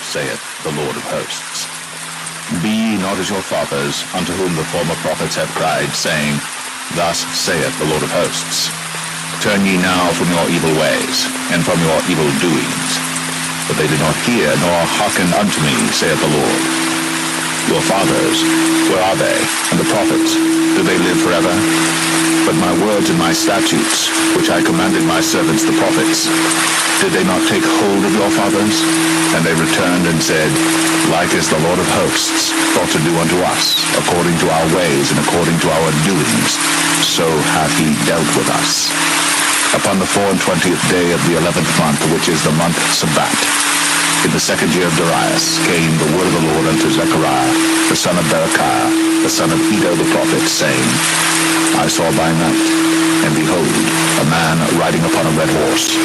saith the Lord of hosts. Be ye not as your fathers, unto whom the former prophets have cried, saying, Thus saith the Lord of hosts. Turn ye now from your evil ways, and from your evil doings. But they did not hear, nor hearken unto me, saith the Lord. Your fathers, where are they? And the prophets, do they live forever? But my words and my statutes, which I commanded my servants the prophets, did they not take hold of your fathers? And they returned and said, Like as the Lord of hosts thought to do unto us, according to our ways and according to our doings, so hath he dealt with us. Upon the 24th day of the 11th month, which is the month Sabbat, in the second year of Darius, came the word of the Lord unto Zechariah, the son of Berechiah, the son of Iddo the prophet, saying, I saw by night, and behold, a man riding upon a red horse,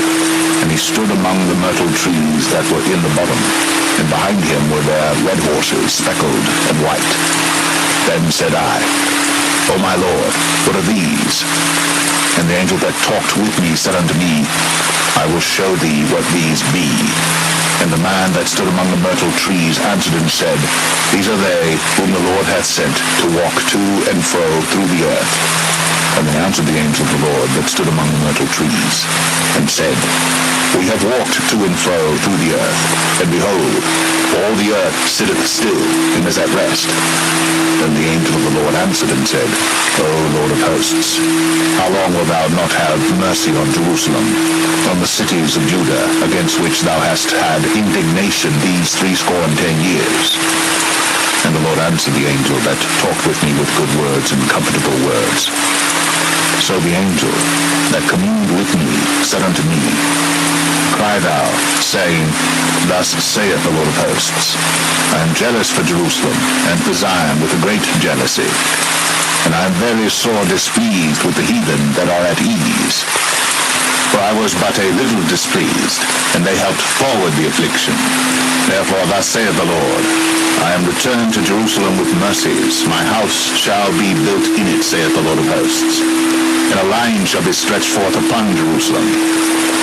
and he stood among the myrtle trees that were in the bottom, and behind him were there red horses, speckled and white. Then said I, O my Lord, what are these? And the angel that talked with me said unto me, I will show thee what these be. And the man that stood among the myrtle trees answered and said, These are they whom the Lord hath sent to walk to and fro through the earth. And they answered the angel of the Lord that stood among the myrtle trees, and said, We have walked to and fro through the earth, and behold, all the earth sitteth still, and is at rest. Then the angel of the Lord answered and said, O Lord of hosts, how long wilt thou not have mercy on Jerusalem, on the cities of Judah, against which thou hast had indignation these 60 years? And the Lord answered the angel that talked with me with good words and comfortable words. So the angel that communed with me said unto me, Cry thou, saying, Thus saith the Lord of hosts, I am jealous for Jerusalem, and for Zion with a great jealousy. And I am very sore displeased with the heathen that are at ease. For I was but a little displeased, and they helped forward the affliction. Therefore thus saith the Lord, I am returned to Jerusalem with mercies. My house shall be built in it, saith the Lord of hosts. And a line shall be stretched forth upon Jerusalem.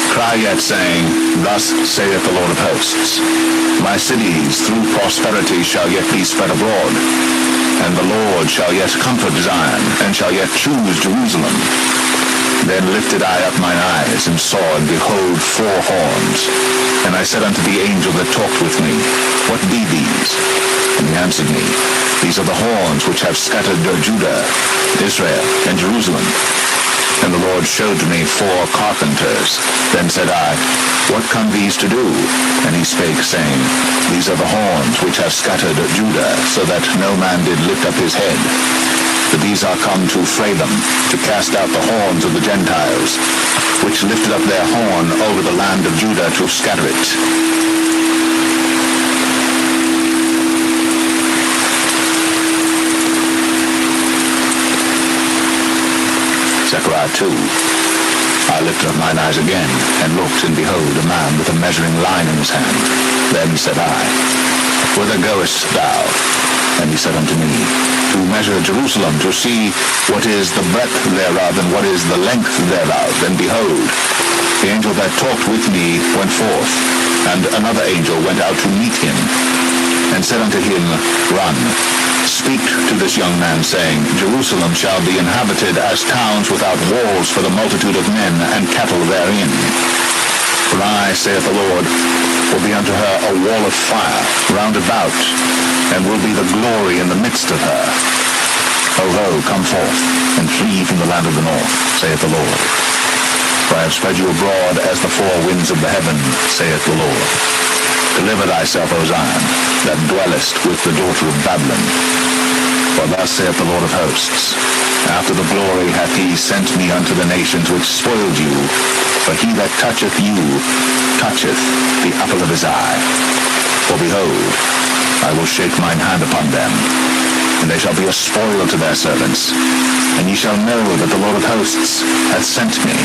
Cry yet, saying, Thus saith the Lord of hosts, My cities through prosperity shall yet be spread abroad, and the Lord shall yet comfort Zion, and shall yet choose Jerusalem. Then lifted I up mine eyes, and saw, and behold, 4 horns. And I said unto the angel that talked with me, What be these? And he answered me, These are the horns which have scattered Judah, Israel, and Jerusalem. And the Lord showed me 4 carpenters. Then said I, What come these to do? And he spake, saying, These are the horns which have scattered Judah, so that no man did lift up his head. But these are come to fray them, to cast out the horns of the Gentiles, which lifted up their horn over the land of Judah to scatter it. Zechariah 2. I lifted up mine eyes again, and looked, and behold, a man with a measuring line in his hand. Then said I, Whither goest thou? And he said unto me, To measure Jerusalem, to see what is the breadth thereof, and what is the length thereof. And behold, the angel that talked with me went forth, and another angel went out to meet him, and said unto him, Run, speak to this young man, saying, Jerusalem shall be inhabited as towns without walls for the multitude of men and cattle therein. For I, saith the Lord, will be unto her a wall of fire round about, and will be the glory in the midst of her. Ho, ho, come forth, and flee from the land of the north, saith the Lord. For I have spread you abroad as the 4 winds of the heaven, saith the Lord. Deliver thyself, O Zion, that dwellest with the daughter of Babylon. For thus saith the Lord of hosts, After the glory hath he sent me unto the nations which spoiled you. For he that toucheth you toucheth the apple of his eye. For behold, I will shake mine hand upon them, and they shall be a spoil to their servants. And ye shall know that the Lord of hosts hath sent me.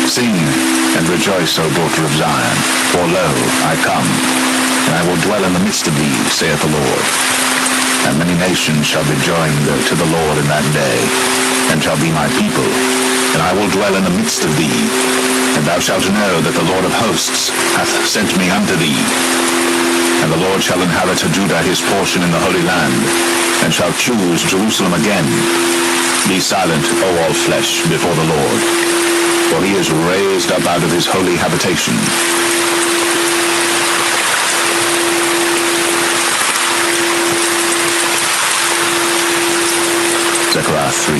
Sing and rejoice, O daughter of Zion, for lo, I come, and I will dwell in the midst of thee, saith the Lord. And many nations shall be joined to the Lord in that day, and shall be my people, and I will dwell in the midst of thee. And thou shalt know that the Lord of hosts hath sent me unto thee. And And the Lord shall inherit Judah his portion in the Holy Land, and shall choose Jerusalem again. Be silent, O all flesh, before the Lord, for he is raised up out of his holy habitation. Zechariah 3.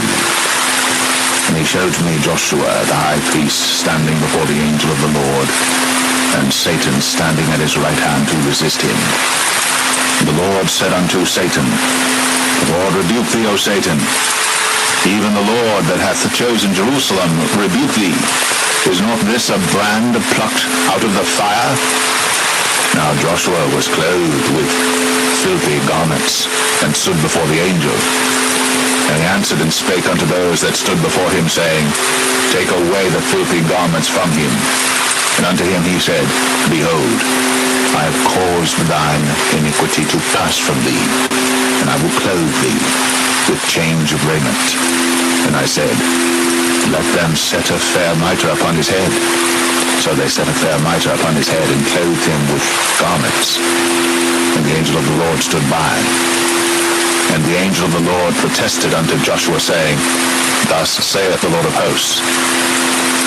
And he showed me Joshua the high priest standing before the angel of the Lord, and Satan standing at his right hand to resist him. The Lord said unto Satan, The Lord rebuke thee, O Satan. Even the Lord that hath chosen Jerusalem rebuke thee. Is not this a brand plucked out of the fire? Now Joshua was clothed with filthy garments, and stood before the angel. And he answered and spake unto those that stood before him, saying, Take away the filthy garments from him. And unto him he said, Behold, I have caused thine iniquity to pass from thee, and I will clothe thee with change of raiment. And I said, Let them set a fair mitre upon his head. So they set a fair mitre upon his head, and clothed him with garments. And the angel of the Lord stood by. And the angel of the Lord protested unto Joshua, saying, Thus saith the Lord of hosts,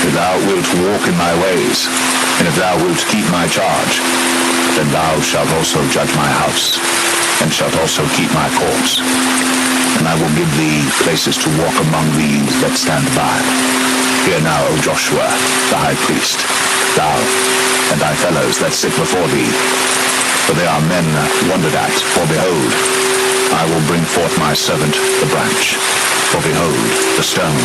If thou wilt walk in my ways, and if thou wilt keep my charge, then thou shalt also judge my house, and shalt also keep my courts. And I will give thee places to walk among these that stand by. Hear now, O Joshua, the high priest, thou and thy fellows that sit before thee, for they are men wondered at, for behold, I will bring forth my servant the branch. For behold, the stone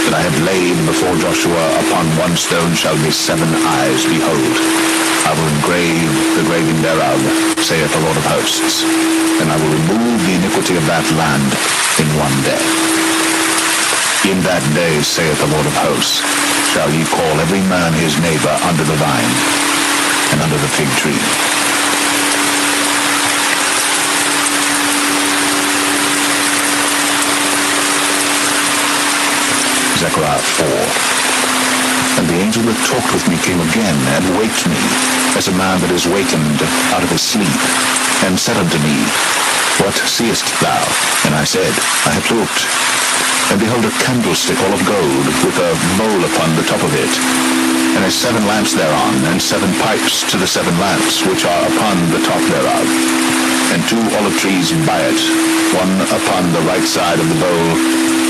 that I have laid before Joshua, upon one stone shall be 7 eyes. Behold, I will engrave the graving thereof, saith the Lord of hosts, and I will remove the iniquity of that land in one day. In that day, saith the Lord of hosts, shall ye call every man his neighbor under the vine, and under the fig tree. Zechariah 4. And the angel that talked with me came again, and waked me, as a man that is wakened out of his sleep, and said unto me, What seest thou? And I said, I have looked, and behold a candlestick all of gold, with a bowl upon the top of it, and has 7 lamps thereon, and 7 pipes to the 7 lamps, which are upon the top thereof, and 2 olive trees by it, one upon the right side of the bowl,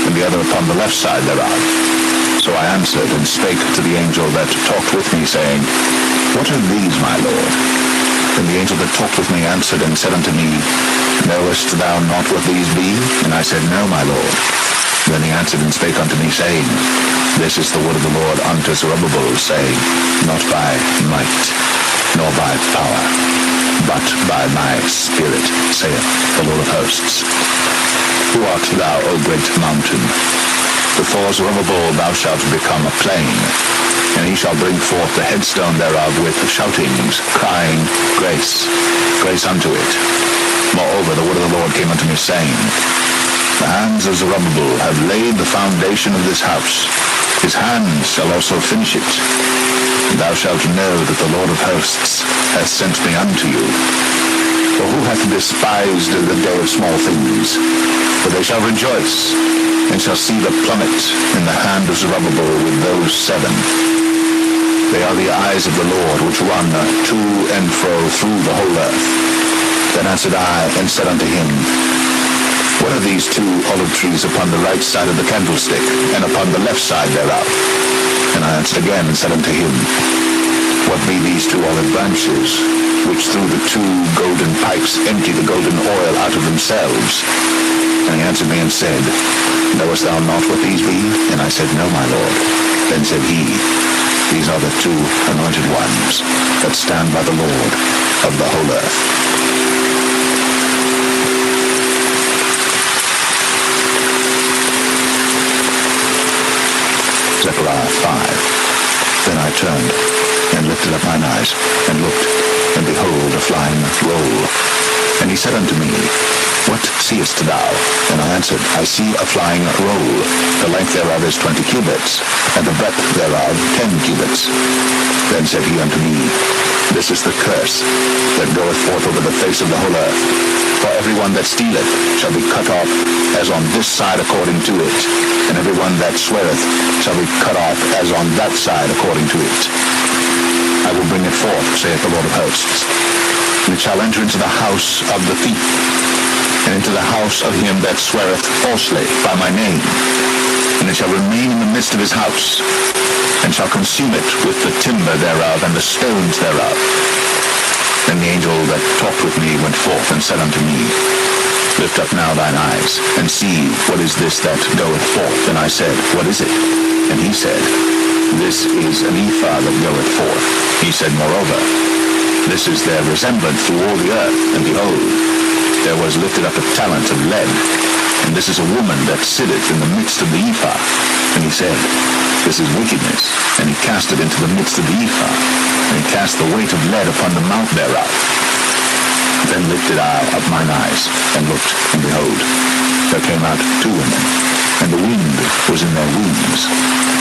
and the other upon the left side thereof. So I answered and spake to the angel that talked with me, saying, What are these, my Lord? And the angel that talked with me answered and said unto me, Knowest thou not what these be? And I said, No, my Lord. Then he answered and spake unto me, saying, This is the word of the Lord unto Zerubbabel, saying, Not by might, nor by power, but by my Spirit, saith the Lord of hosts. Who art thou, O great mountain? Before Zerubbabel thou shalt become a plain, and he shall bring forth the headstone thereof with shoutings, crying, Grace, grace unto it. Moreover, the word of the Lord came unto me, saying, The hands of Zerubbabel have laid the foundation of this house. His hands shall also finish it. Thou shalt know that the Lord of hosts hath sent me unto you. For who hath despised the day of small things? For they shall rejoice, and shall see the plummet in the hand of Zerubbabel with those 7. They are the eyes of the Lord, which run to and fro through the whole earth. Then answered I, and said unto him, What are these 2 olive trees upon the right side of the candlestick, and upon the left side thereof? And I answered again, and said unto him, What be these 2 olive branches, which through the 2 golden pipes empty the golden oil out of themselves? And he answered me and said, Knowest thou not what these be? And I said, No, my Lord. Then said he, These are the 2 anointed ones that stand by the Lord of the whole earth. Zechariah 5. Then I turned, and lifted up mine eyes, and looked, and behold, a flying roll. And he said unto me, What seest thou? And I answered, I see a flying roll. The length thereof is 20 cubits, and the breadth thereof 10 cubits. Then said he unto me, This is the curse that goeth forth over the face of the whole earth. For every one that stealeth shall be cut off as on this side according to it, and every one that sweareth shall be cut off as on that side according to it. I will bring it forth, saith the Lord of hosts, and it shall enter into the house of the thief, and into the house of him that sweareth falsely by my name, and it shall remain in the midst of his house, and shall consume it with the timber thereof and the stones thereof. Then the angel that talked with me went forth and said unto me, Lift up now thine eyes, and see what is this that goeth forth. And I said, What is it? And he said, This is an ephah that goeth forth. He said, Moreover, this is their resemblance through all the earth, and behold, there was lifted up a talent of lead, and this is a woman that sitteth in the midst of the ephah. And he said, This is wickedness. And he cast it into the midst of the ephah, and he cast the weight of lead upon the mount thereof. Then lifted I up mine eyes, and looked, and behold, there came out two women, and the wind was in their wings,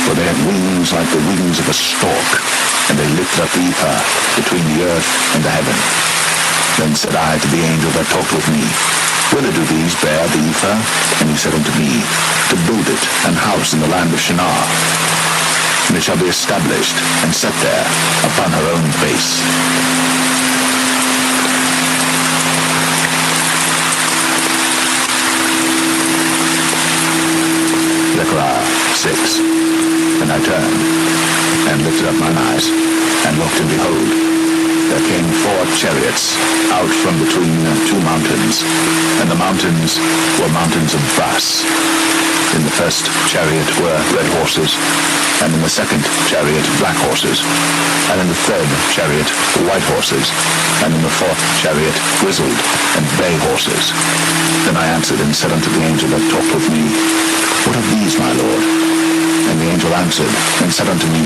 for they had wings like the wings of a stork, and they lifted up the ephah between the earth and the heaven. Then said I to the angel that talked with me, Whither do these bear the ephah? And he said unto me, To build it an house in the land of Shinar. And it shall be established and set there upon her own base. Zechariah 6. And I turned, and lifted up mine eyes, and looked, and behold, there came 4 chariots out from between 2 mountains, and the mountains were mountains of brass. In the first chariot were red horses, and in the second chariot black horses, and in the third chariot white horses, and in the fourth chariot grizzled and bay horses. Then I answered and said unto the angel that talked with me, What are these, my Lord? And the angel answered and said unto me,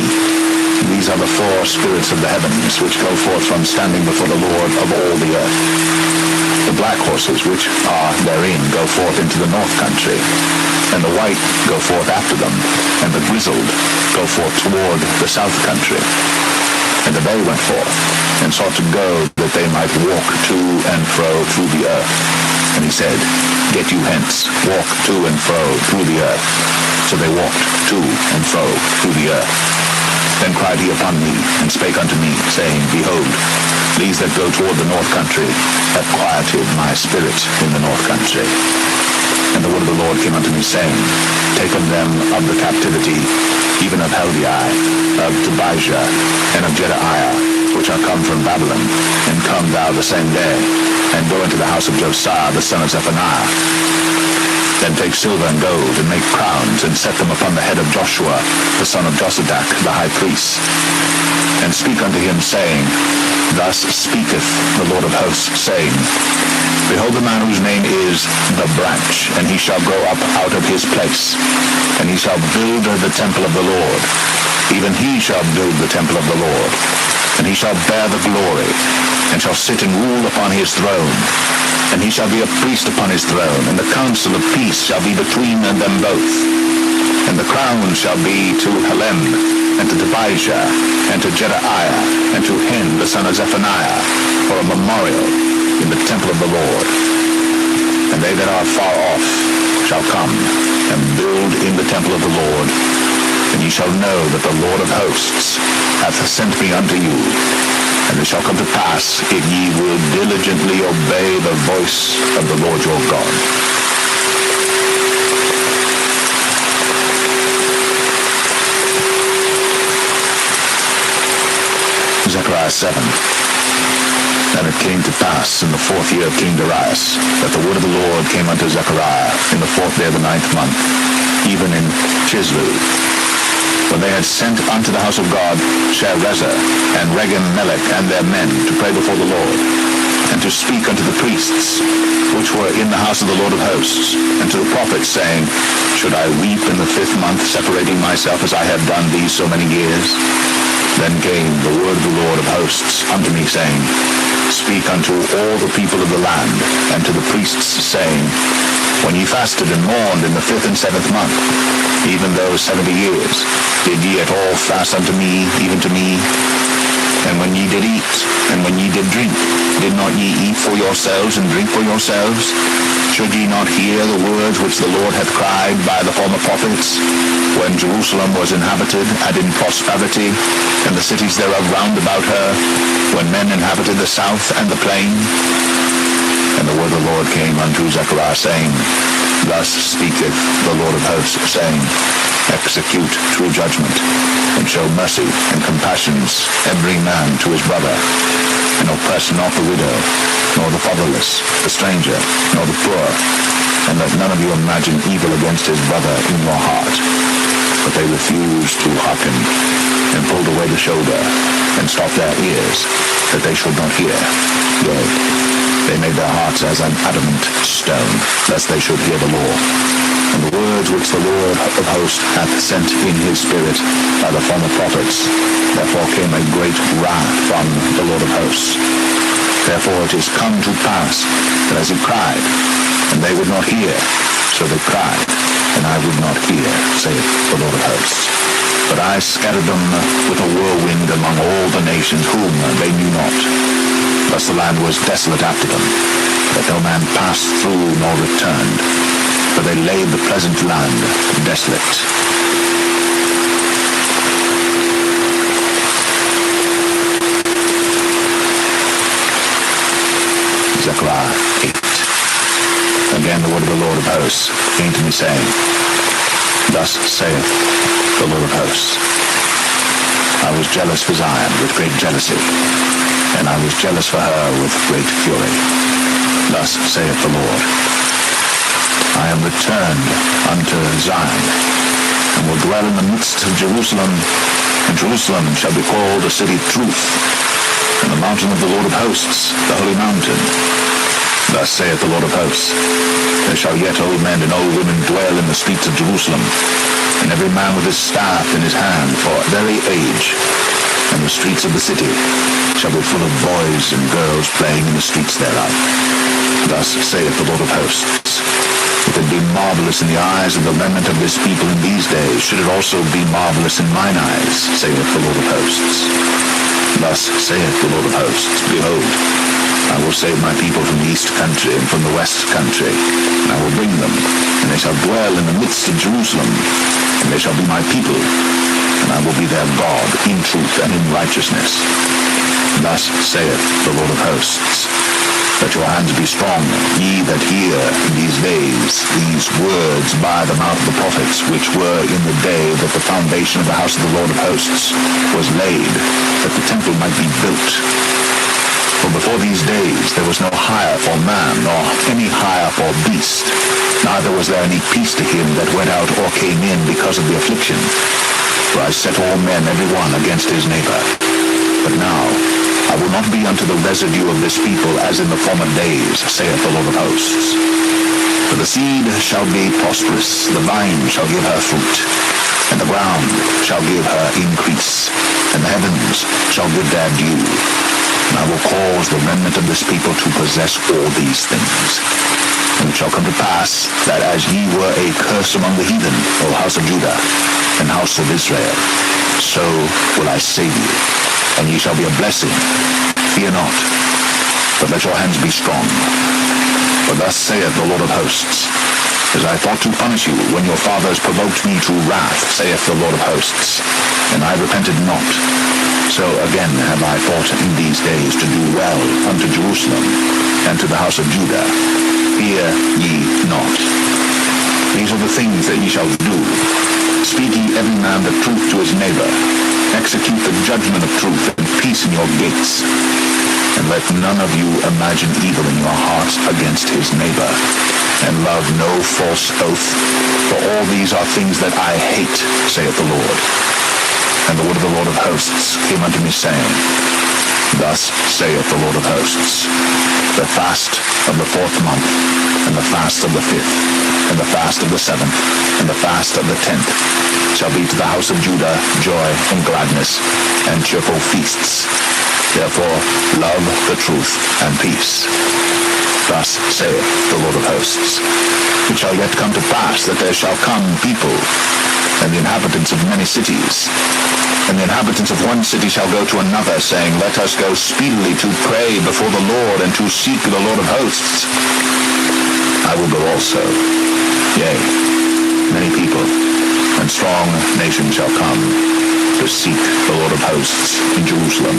These are the 4 spirits of the heavens, which go forth from standing before the Lord of all the earth. The black horses which are therein go forth into the north country, and the white go forth after them, and the grizzled go forth toward the south country. And the bay went forth, and sought to go, that they might walk to and fro through the earth. And he said, Get you hence, walk to and fro through the earth. So they walked to and fro through the earth. Then cried he upon me, and spake unto me, saying, Behold, these that go toward the north country have quieted my spirit in the north country. And the word of the Lord came unto me, saying, Take of them of the captivity, even of Heldai, of Tobijah, and of Jedaiah, which are come from Babylon, and come thou the same day, and go into the house of Josiah the son of Zephaniah. Then take silver and gold, and make crowns, and set them upon the head of Joshua, the son of Josadak, the high priest. And speak unto him, saying, Thus speaketh the Lord of hosts, saying, Behold, the man whose name is the branch, and he shall go up out of his place, and he shall build the temple of the Lord. Even he shall build the temple of the Lord, and he shall bear the glory, and shall sit and rule upon his throne. And he shall be a priest upon his throne, and the counsel of peace shall be between them both. And the crown shall be to Helem, and to Tobijah, and to Jedaiah, and to him the son of Zephaniah, for a memorial in the temple of the Lord. And they that are far off shall come, and build in the temple of the Lord. And ye shall know that the Lord of hosts hath sent me unto you. And it shall come to pass, if ye will diligently obey the voice of the Lord your God. Zechariah 7. And it came to pass in the 4th year of King Darius, that the word of the Lord came unto Zechariah in the 4th day of the 9th month, even in Chislu, when they had sent unto the house of God Sherezer and Regem-melech and their men to pray before the Lord, and to speak unto the priests which were in the house of the Lord of hosts, and to the prophets, saying, Should I weep in the 5th month, separating myself as I have done these so many years? Then came the word of the Lord of hosts unto me, saying, Speak unto all the people of the land, and to the priests, saying, When ye fasted and mourned in the 5th and 7th month, even those 70 years, did ye at all fast unto me, even to me? And when ye did eat, and when ye did drink, did not ye eat for yourselves and drink for yourselves? Should ye not hear the words which the Lord hath cried by the former prophets, when Jerusalem was inhabited and in prosperity, and the cities thereof round about her, when men inhabited the south and the plain? And the word of the Lord came unto Zechariah, saying, Thus speaketh the Lord of hosts, saying, Execute true judgment, and show mercy and compassions every man to his brother, and oppress not the widow, nor the fatherless, the stranger, nor the poor, and let none of you imagine evil against his brother in your heart. But they refused to hearken, and pulled away the shoulder, and stopped their ears, that they should not hear. Yea, they made their hearts as an adamant stone, lest they should hear the law. And the words which the Lord of hosts hath sent in his spirit by the former prophets, therefore came a great wrath from the Lord of hosts. Therefore it is come to pass, that as he cried, and they would not hear, so they cried, and I would not hear, saith the Lord of hosts. But I scattered them with a whirlwind among all the nations whom they knew not. Thus the land was desolate after them, that no man passed through nor returned, for they laid the pleasant land desolate. Zechariah 8. Again the word of the Lord of hosts came to me, saying, Thus saith the Lord of hosts, I was jealous for Zion with great jealousy, and I was jealous for her with great fury. Thus saith the Lord, I am returned unto Zion, and will dwell in the midst of Jerusalem, and Jerusalem shall be called a city of truth, and the mountain of the Lord of hosts, the holy mountain. Thus saith the Lord of hosts, There shall yet old men and old women dwell in the streets of Jerusalem, and every man with his staff in his hand for very age. And the streets of the city shall be full of boys and girls playing in the streets thereof. Thus saith the Lord of hosts, If it be marvelous in the eyes of the remnant of this people in these days, should it also be marvelous in mine eyes, saith the Lord of hosts. Thus saith the Lord of hosts, Behold, I will save my people from the east country and from the west country, and I will bring them, and they shall dwell in the midst of Jerusalem, and they shall be my people, and I will be their God in truth and in righteousness. Thus saith the Lord of hosts, Let your hands be strong, ye that hear in these days these words by the mouth of the prophets, which were in the day that the foundation of the house of the Lord of hosts was laid, that the temple might be built. For before these days there was no hire for man, nor any hire for beast, neither was there any peace to him that went out or came in because of the affliction. For I set all men every one against his neighbor. But now I will not be unto the residue of this people as in the former days, saith the Lord of hosts. For the seed shall be prosperous, the vine shall give her fruit, and the ground shall give her increase, and the heavens shall give their dew. And I will cause the remnant of this people to possess all these things. And it shall come to pass, that as ye were a curse among the heathen, O house of Judah, and house of Israel, so will I save you, and ye shall be a blessing. Fear not, but let your hands be strong. For thus saith the Lord of hosts, As I thought to punish you when your fathers provoked me to wrath, saith the Lord of hosts, and I repented not, so again have I thought in these days to do well unto Jerusalem and to the house of Judah. Fear ye not. These are the things that ye shall do. Speak ye every man the truth to his neighbor. Execute the judgment of truth and peace in your gates. And let none of you imagine evil in your hearts against his neighbor. And love no false oath, for all these are things that I hate, saith the Lord. And the word of the Lord of hosts came unto me, saying, Thus saith the Lord of hosts, The fast of the 4th month, and the fast of the 5th, and the fast of the 7th, and the fast of the 10th, shall be to the house of Judah joy and gladness, and cheerful feasts. Therefore love the truth and peace. Thus saith the Lord of hosts, it shall yet come to pass that there shall come people, and the inhabitants of many cities, and the inhabitants of one city shall go to another, saying, let us go speedily to pray before the Lord, and to seek the Lord of hosts. I will go also. Yea, many people and strong nations shall come to seek the Lord of hosts in Jerusalem,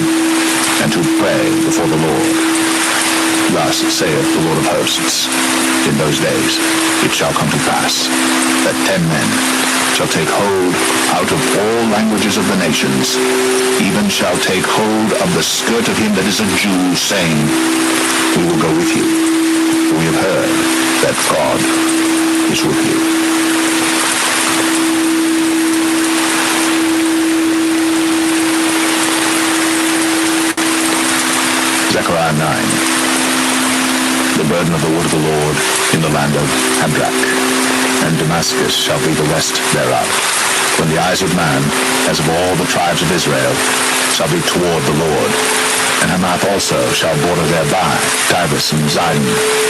and to pray before the Lord. Thus saith the Lord of hosts, in those days it shall come to pass that 10 men shall take hold out of all languages of the nations, even shall take hold of the skirt of him that is a Jew, saying, we will go with you. We have heard that God is with you. Zechariah 9. The burden of the word of the Lord in the land of Hadrach, and Damascus shall be the rest thereof, when the eyes of man, as of all the tribes of Israel, shall be toward the Lord. And Hamath also shall border thereby, Tyrus and Zidon,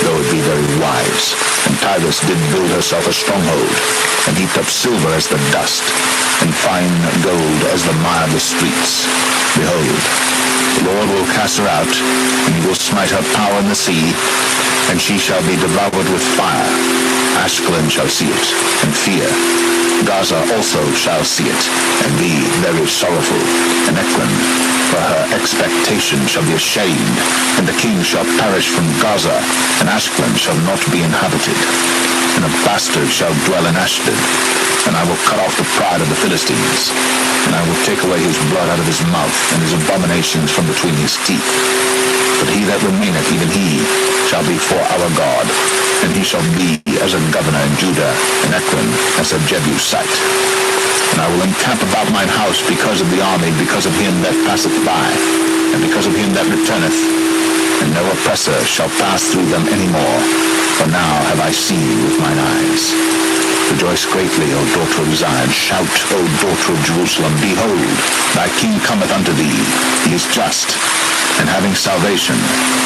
though it be very wise. And Tyrus did build herself a stronghold, and heaped up silver as the dust, and fine gold as the mire of the streets. Behold, the Lord will cast her out, and he will smite her power in the sea, and she shall be devoured with fire. Ashkelon shall see it, and fear. Gaza also shall see it, and be very sorrowful. And Ekron, for her expectation, shall be ashamed, and the king shall perish from Gaza, and Ashkelon shall not be inhabited. And a bastard shall dwell in Ashdod, and I will cut off the pride of the Philistines, and I will take away his blood out of his mouth, and his abominations from between his teeth. But he that remaineth, even he, shall be for our God, and he shall be as a governor in Judah, and Ekron as a Jebusite. And I will encamp about mine house because of the army, because of him that passeth by, and because of him that returneth, and no oppressor shall pass through them any more, for now have I seen with mine eyes. Rejoice greatly, O daughter of Zion. Shout, O daughter of Jerusalem. Behold, thy king cometh unto thee. He is just, and having salvation,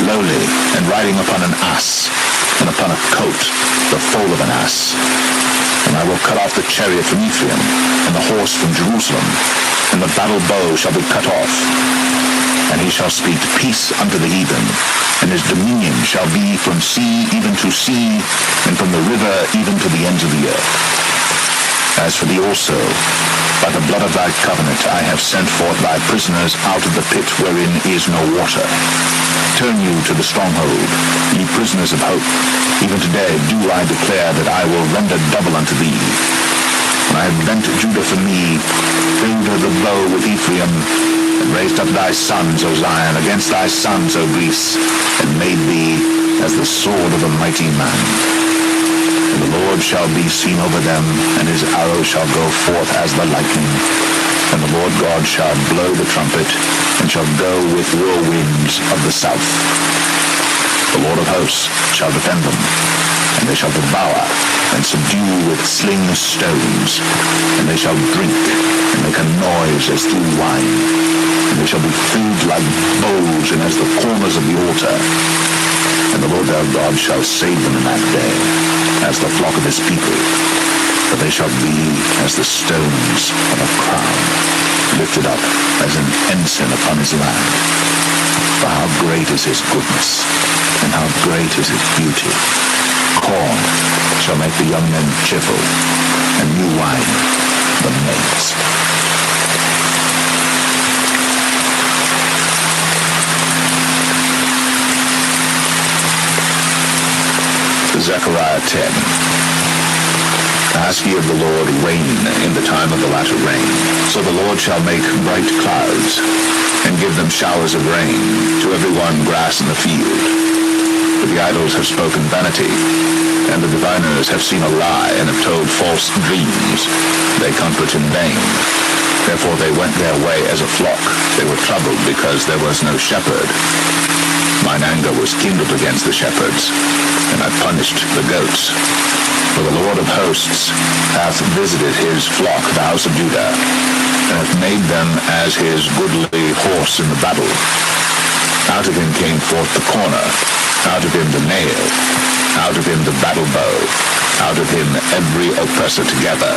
lowly, and riding upon an ass, and upon a coat, the foal of an ass. And I will cut off the chariot from Ephraim, and the horse from Jerusalem, and the battle bow shall be cut off. And he shall speak peace unto the heathen, and his dominion shall be from sea even to sea, and from the river even to the ends of the earth. As for thee also, by the blood of thy covenant I have sent forth thy prisoners out of the pit wherein is no water. Turn you to the stronghold, ye prisoners of hope. Even today do I declare that I will render double unto thee. And I have bent Judah for me, filled her the bow with Ephraim, and raised up thy sons, O Zion, against thy sons, O Greece, and made thee as the sword of a mighty man. And the Lord shall be seen over them, and his arrow shall go forth as the lightning. And the Lord God shall blow the trumpet, and shall go with whirlwinds of the south. The Lord of hosts shall defend them, and they shall devour and subdue with sling stones, and they shall drink and make a noise as through wine, and they shall be filled like bowls and as the corners of the altar. And the Lord their God shall save them in that day, as the flock of his people, but they shall be as the stones of a crown, lifted up as an ensign upon his land. For how great is his goodness, and how great is his beauty. Corn shall make the young men cheerful, and new wine the maids. Zechariah 10. Ask ye of the Lord rain in the time of the latter rain. So the Lord shall make bright clouds, and give them showers of rain, to every one grass in the field. For the idols have spoken vanity, and the diviners have seen a lie, and have told false dreams. They comfort in vain. Therefore they went their way as a flock. They were troubled because there was no shepherd. Mine anger was kindled against the shepherds, and I punished the goats. For the Lord of hosts hath visited his flock, the house of Judah. and hath made them as his goodly horse in the battle. Out of him came forth the corner, out of him the nail, out of him the battle bow, out of him every oppressor together.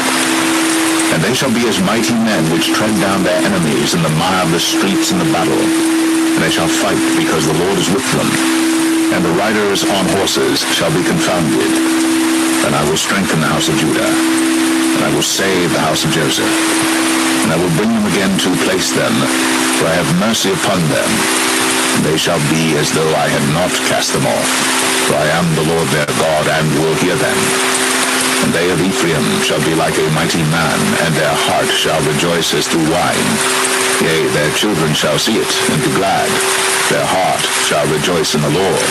And they shall be as mighty men which tread down their enemies in the mire of the streets in the battle. And they shall fight because the Lord is with them. And the riders on horses shall be confounded. And I will strengthen the house of Judah, and I will save the house of Joseph. And I will bring them again to place them, for I have mercy upon them. And they shall be as though I had not cast them off. For I am the Lord their God, and will hear them. And they of Ephraim shall be like a mighty man, and their heart shall rejoice as through wine. Yea, their children shall see it, and be glad. Their heart shall rejoice in the Lord.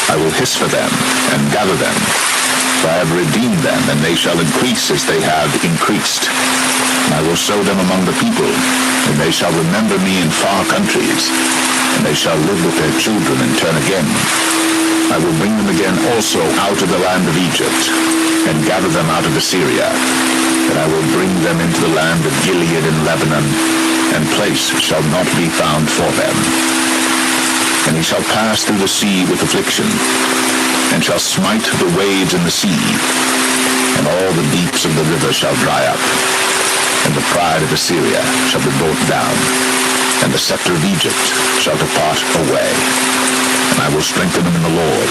I will hiss for them, and gather them. For I have redeemed them, and they shall increase as they have increased. And I will sow them among the people, and they shall remember me in far countries. And they shall live with their children, and turn again. I will bring them again also out of the land of Egypt, and gather them out of Assyria. And I will bring them into the land of Gilead and Lebanon, and place shall not be found for them. And he shall pass through the sea with affliction, and shall smite the waves in the sea, and all the deeps of the river shall dry up. And the pride of Assyria shall be brought down, and the scepter of Egypt shall depart away. And I will strengthen them in the Lord,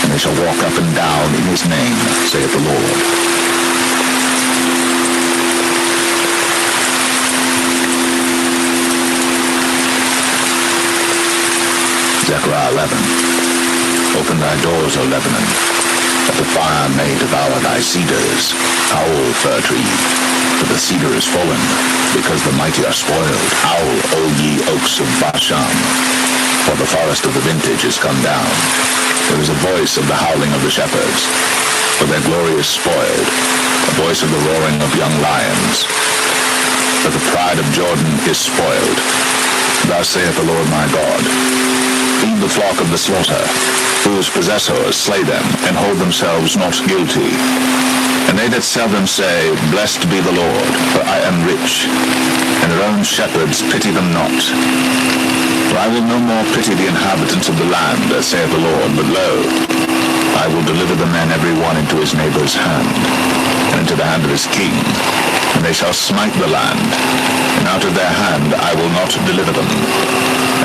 and they shall walk up and down in his name, saith the Lord. Zechariah 11. Open thy doors, O Lebanon, that the fire may devour thy cedars. Howl, fir tree, for the cedar is fallen, because the mighty are spoiled. Howl, O ye oaks of Bashan, for the forest of the vintage is come down. There is a voice of the howling of the shepherds, for their glory is spoiled, a voice of the roaring of young lions. For the pride of Jordan is spoiled. Thus saith the Lord my God, feed the flock of the slaughter, whose possessors slay them, and hold themselves not guilty. And they that sell them say, Blessed be the Lord, for I am rich, and their own shepherds pity them not. For I will no more pity the inhabitants of the land, saith the Lord, but lo, I will deliver the men every one into his neighbor's hand, and into the hand of his king, and they shall smite the land, and out of their hand I will not deliver them.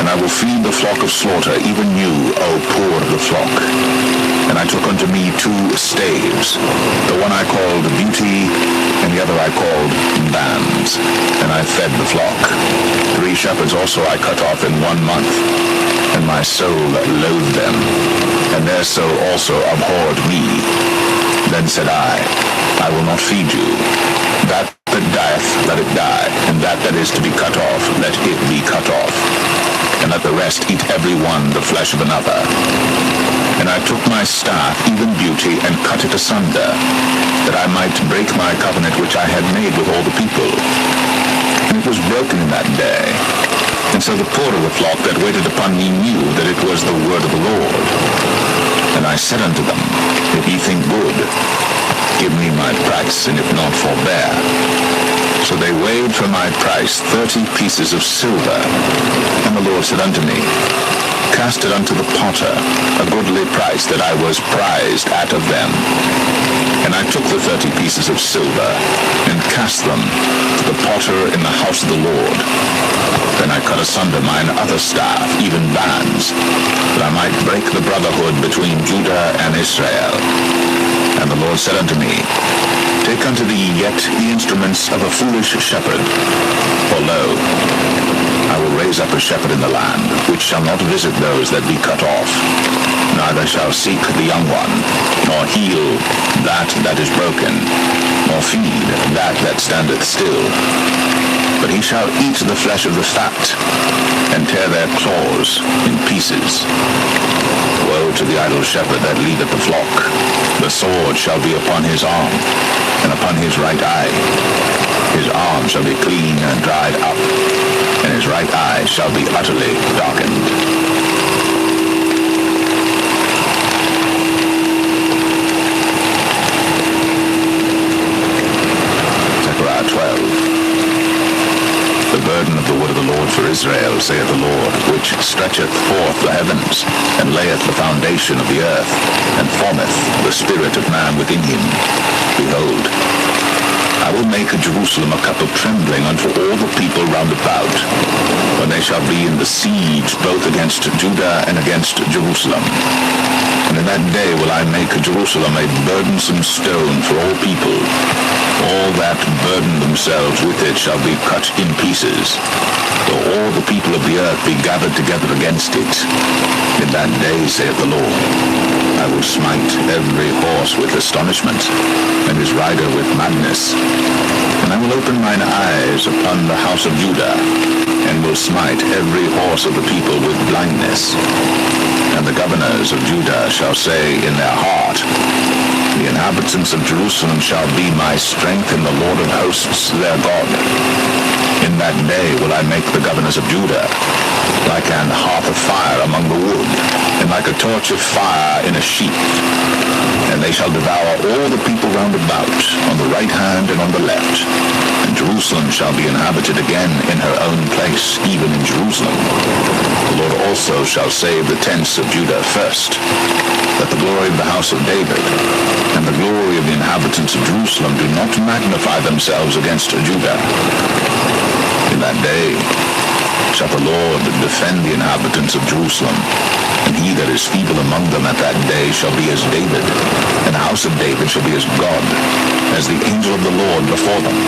And I will feed the flock of slaughter, even you, O poor of the flock. And I took unto me 2 staves, the one I called Beauty, and the other I called Bands, and I fed the flock. 3 shepherds also I cut off in 1 month, and my soul loathed them, and their soul also abhorred me. Then said I will not feed you. That dieth, let it die, and that is to be cut off, let it be cut off. And let the rest eat every one the flesh of another. And I took my staff, even Beauty, and cut it asunder, that I might break my covenant which I had made with all the people. And it was broken in that day. And so the poor of the flock that waited upon me knew that it was the word of the Lord. And I said unto them, If ye think good, give me my price, and if not, forbear. So they weighed for my price 30 pieces of silver. And the Lord said unto me, Cast it unto the potter, a goodly price that I was prized at of them. And I took the 30 pieces of silver, and cast them to the potter in the house of the Lord. Then I cut asunder mine other staff, even Bands, that I might break the brotherhood between Judah and Israel. And the Lord said unto me, Take unto thee yet the instruments of a foolish shepherd. For lo, I will raise up a shepherd in the land, which shall not visit those that be cut off, neither shall seek the young one, nor heal that is broken, nor feed that standeth still. But he shall eat the flesh of the fat, and tear their claws in pieces. Woe to the idle shepherd that leadeth the flock. The sword shall be upon his arm, and upon his right eye. His arm shall be clean and dried up, and his right eye shall be utterly darkened. Zechariah 12. Israel, saith the Lord, which stretcheth forth the heavens, and layeth the foundation of the earth, and formeth the spirit of man within him. Behold, I will make Jerusalem a cup of trembling unto all the people round about, when they shall be in the siege both against Judah and against Jerusalem. And in that day will I make Jerusalem a burdensome stone for all people. All that burden themselves with it shall be cut in pieces, though all the people of the earth be gathered together against it. In that day, saith the Lord, I will smite every horse with astonishment, and his rider with madness. And I will open mine eyes upon the house of Judah, and will smite every horse of the people with blindness. And the governors of Judah shall say in their heart, the inhabitants of Jerusalem shall be my strength, and the Lord of hosts their God. In that day will I make the governors of Judah like an hearth of fire among the wood, and like a torch of fire in a sheath. And they shall devour all the people round about, on the right hand and on the left. And Jerusalem shall be inhabited again in her own place, even in Jerusalem. The Lord also shall save the tents of Judah first, that the glory of the house of David and the glory of the inhabitants of Jerusalem do not magnify themselves against Judah. In that day shall the Lord defend the inhabitants of Jerusalem, and he that is feeble among them at that day shall be as David, and the house of David shall be as God, as the angel of the Lord before them.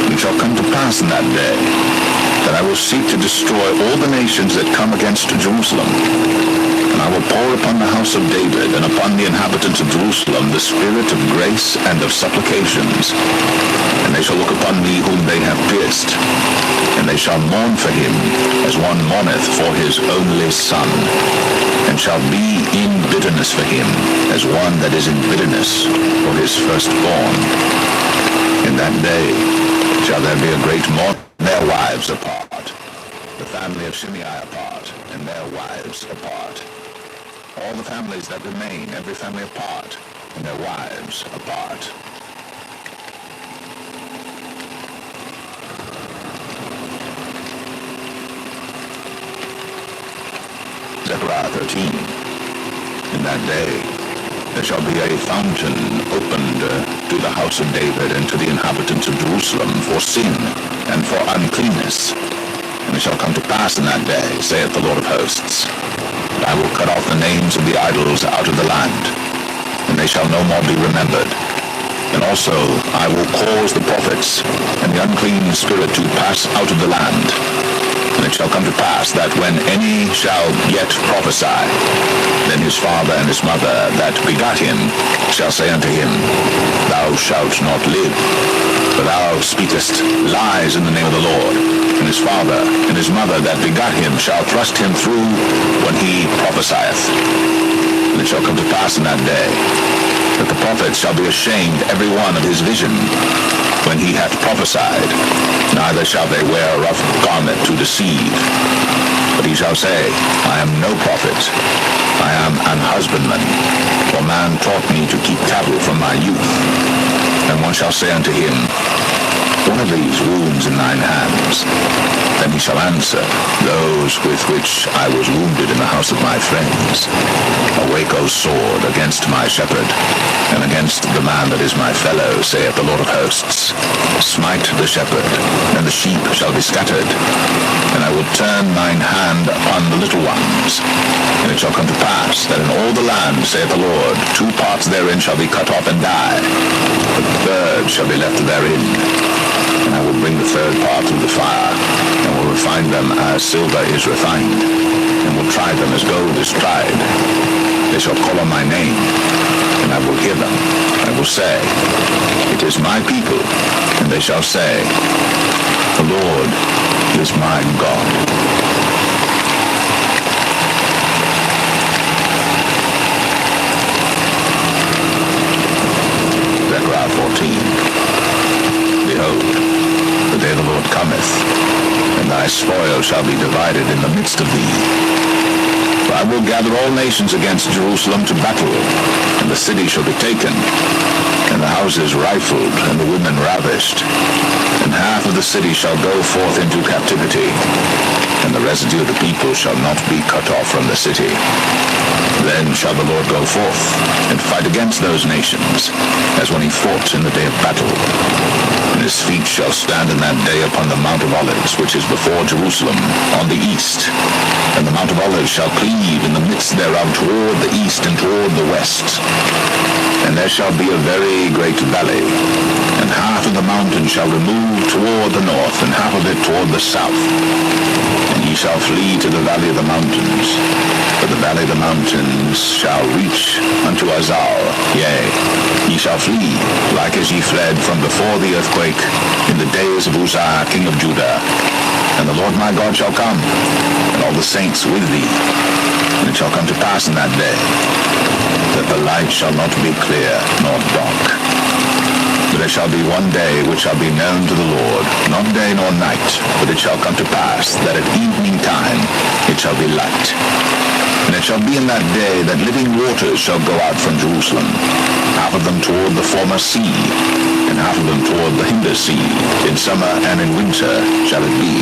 It shall come to pass in that day that I will seek to destroy all the nations that come against Jerusalem. And I will pour upon the house of David and upon the inhabitants of Jerusalem the spirit of grace and of supplications. And they shall look upon me whom they have pierced, and they shall mourn for him as one mourneth for his only son, and shall be in bitterness for him as one that is in bitterness for his firstborn. In that day shall there be a great mourning, their wives apart, the family of Shimei apart, and their wives apart. All the families that remain, every family apart, and their wives apart. Zechariah 13. In that day there shall be a fountain opened to the house of David and to the inhabitants of Jerusalem for sin and for uncleanness. And it shall come to pass in that day, saith the Lord of hosts, I will cut off the names of the idols out of the land, and they shall no more be remembered. And also I will cause the prophets and the unclean spirit to pass out of the land. And it shall come to pass that when any shall yet prophesy, then his father and his mother that begot him shall say unto him, Thou shalt not live, for thou speakest lies in the name of the Lord. And his father and his mother that begot him shall thrust him through when he prophesieth. And it shall come to pass in that day that the prophets shall be ashamed every one of his vision when he hath prophesied, neither shall they wear a rough garment to deceive. But he shall say, I am no prophet, I am an husbandman, for man taught me to keep cattle from my youth. And one shall say unto him, What are these wounds in thine hands? Then he shall answer, Those with which I was wounded in the house of my friends. Awake, O sword, against my shepherd, and against the man that is my fellow, saith the Lord of hosts. Smite the shepherd, and the sheep shall be scattered. And I will turn mine hand upon the little ones. And it shall come to pass that in all the land, saith the Lord, 2 parts therein shall be cut off and die, but the third shall be left therein. And I will bring the third part through the fire, and will refine them as silver is refined, and will try them as gold is tried. They shall call on my name, and I will hear them. I will say, It is my people. And they shall say, The Lord is my God. Zechariah 14. Behold, the day of the Lord cometh, and thy spoil shall be divided in the midst of thee. For I will gather all nations against Jerusalem to battle, and the city shall be taken, and the houses rifled, and the women ravished, and half of the city shall go forth into captivity, and the residue of the people shall not be cut off from the city. Then shall the Lord go forth and fight against those nations, as when he fought in the day of battle. And his feet shall stand in that day upon the Mount of Olives, which is before Jerusalem, on the east. And the Mount of Olives shall cleave in the midst thereof toward the east and toward the west. And there shall be a very great valley, and half of the mountain shall remove toward the north, and half of it toward the south. And ye shall flee to the valley of the mountains, for the valley of the mountains shall reach unto Azal. Yea, ye shall flee, like as ye fled from before the earthquake in the days of Uzziah king of Judah. And the Lord my God shall come, and all the saints with thee. And it shall come to pass in that day, that the light shall not be clear nor dark. But it shall be one day which shall be known to the Lord, not day nor night, but it shall come to pass that at evening time it shall be light. And it shall be in that day that living waters shall go out from Jerusalem, half of them toward the former sea, and half of them toward the hinder sea. In summer and in winter shall it be.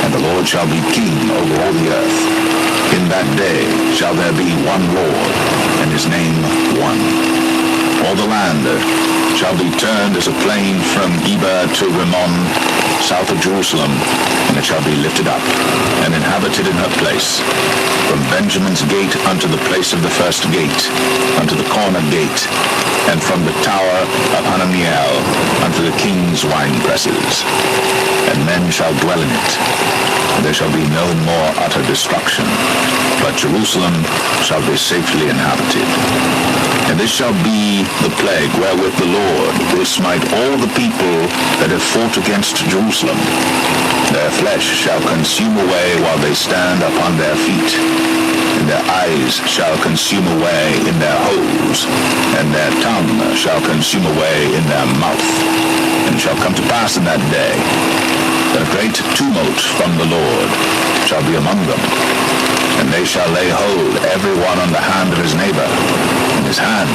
And the Lord shall be king over all the earth. In that day shall there be one Lord, and his name one. All the land shall be turned as a plain from Eber to Rimmon, south of Jerusalem, and it shall be lifted up, and inhabited in her place, from Benjamin's gate unto the place of the first gate, unto the corner gate, and from the tower of Hananiel unto the king's wine presses. And men shall dwell in it, and there shall be no more utter destruction, but Jerusalem shall be safely inhabited. And this shall be the plague wherewith the Lord will smite all the people that have fought against Jerusalem. Their flesh shall consume away while they stand upon their feet, and their eyes shall consume away in their holes, and their tongue shall consume away in their mouth. And it shall come to pass in that day that a great tumult from the Lord shall be among them, and they shall lay hold every one on the hand of his neighbor, and his hand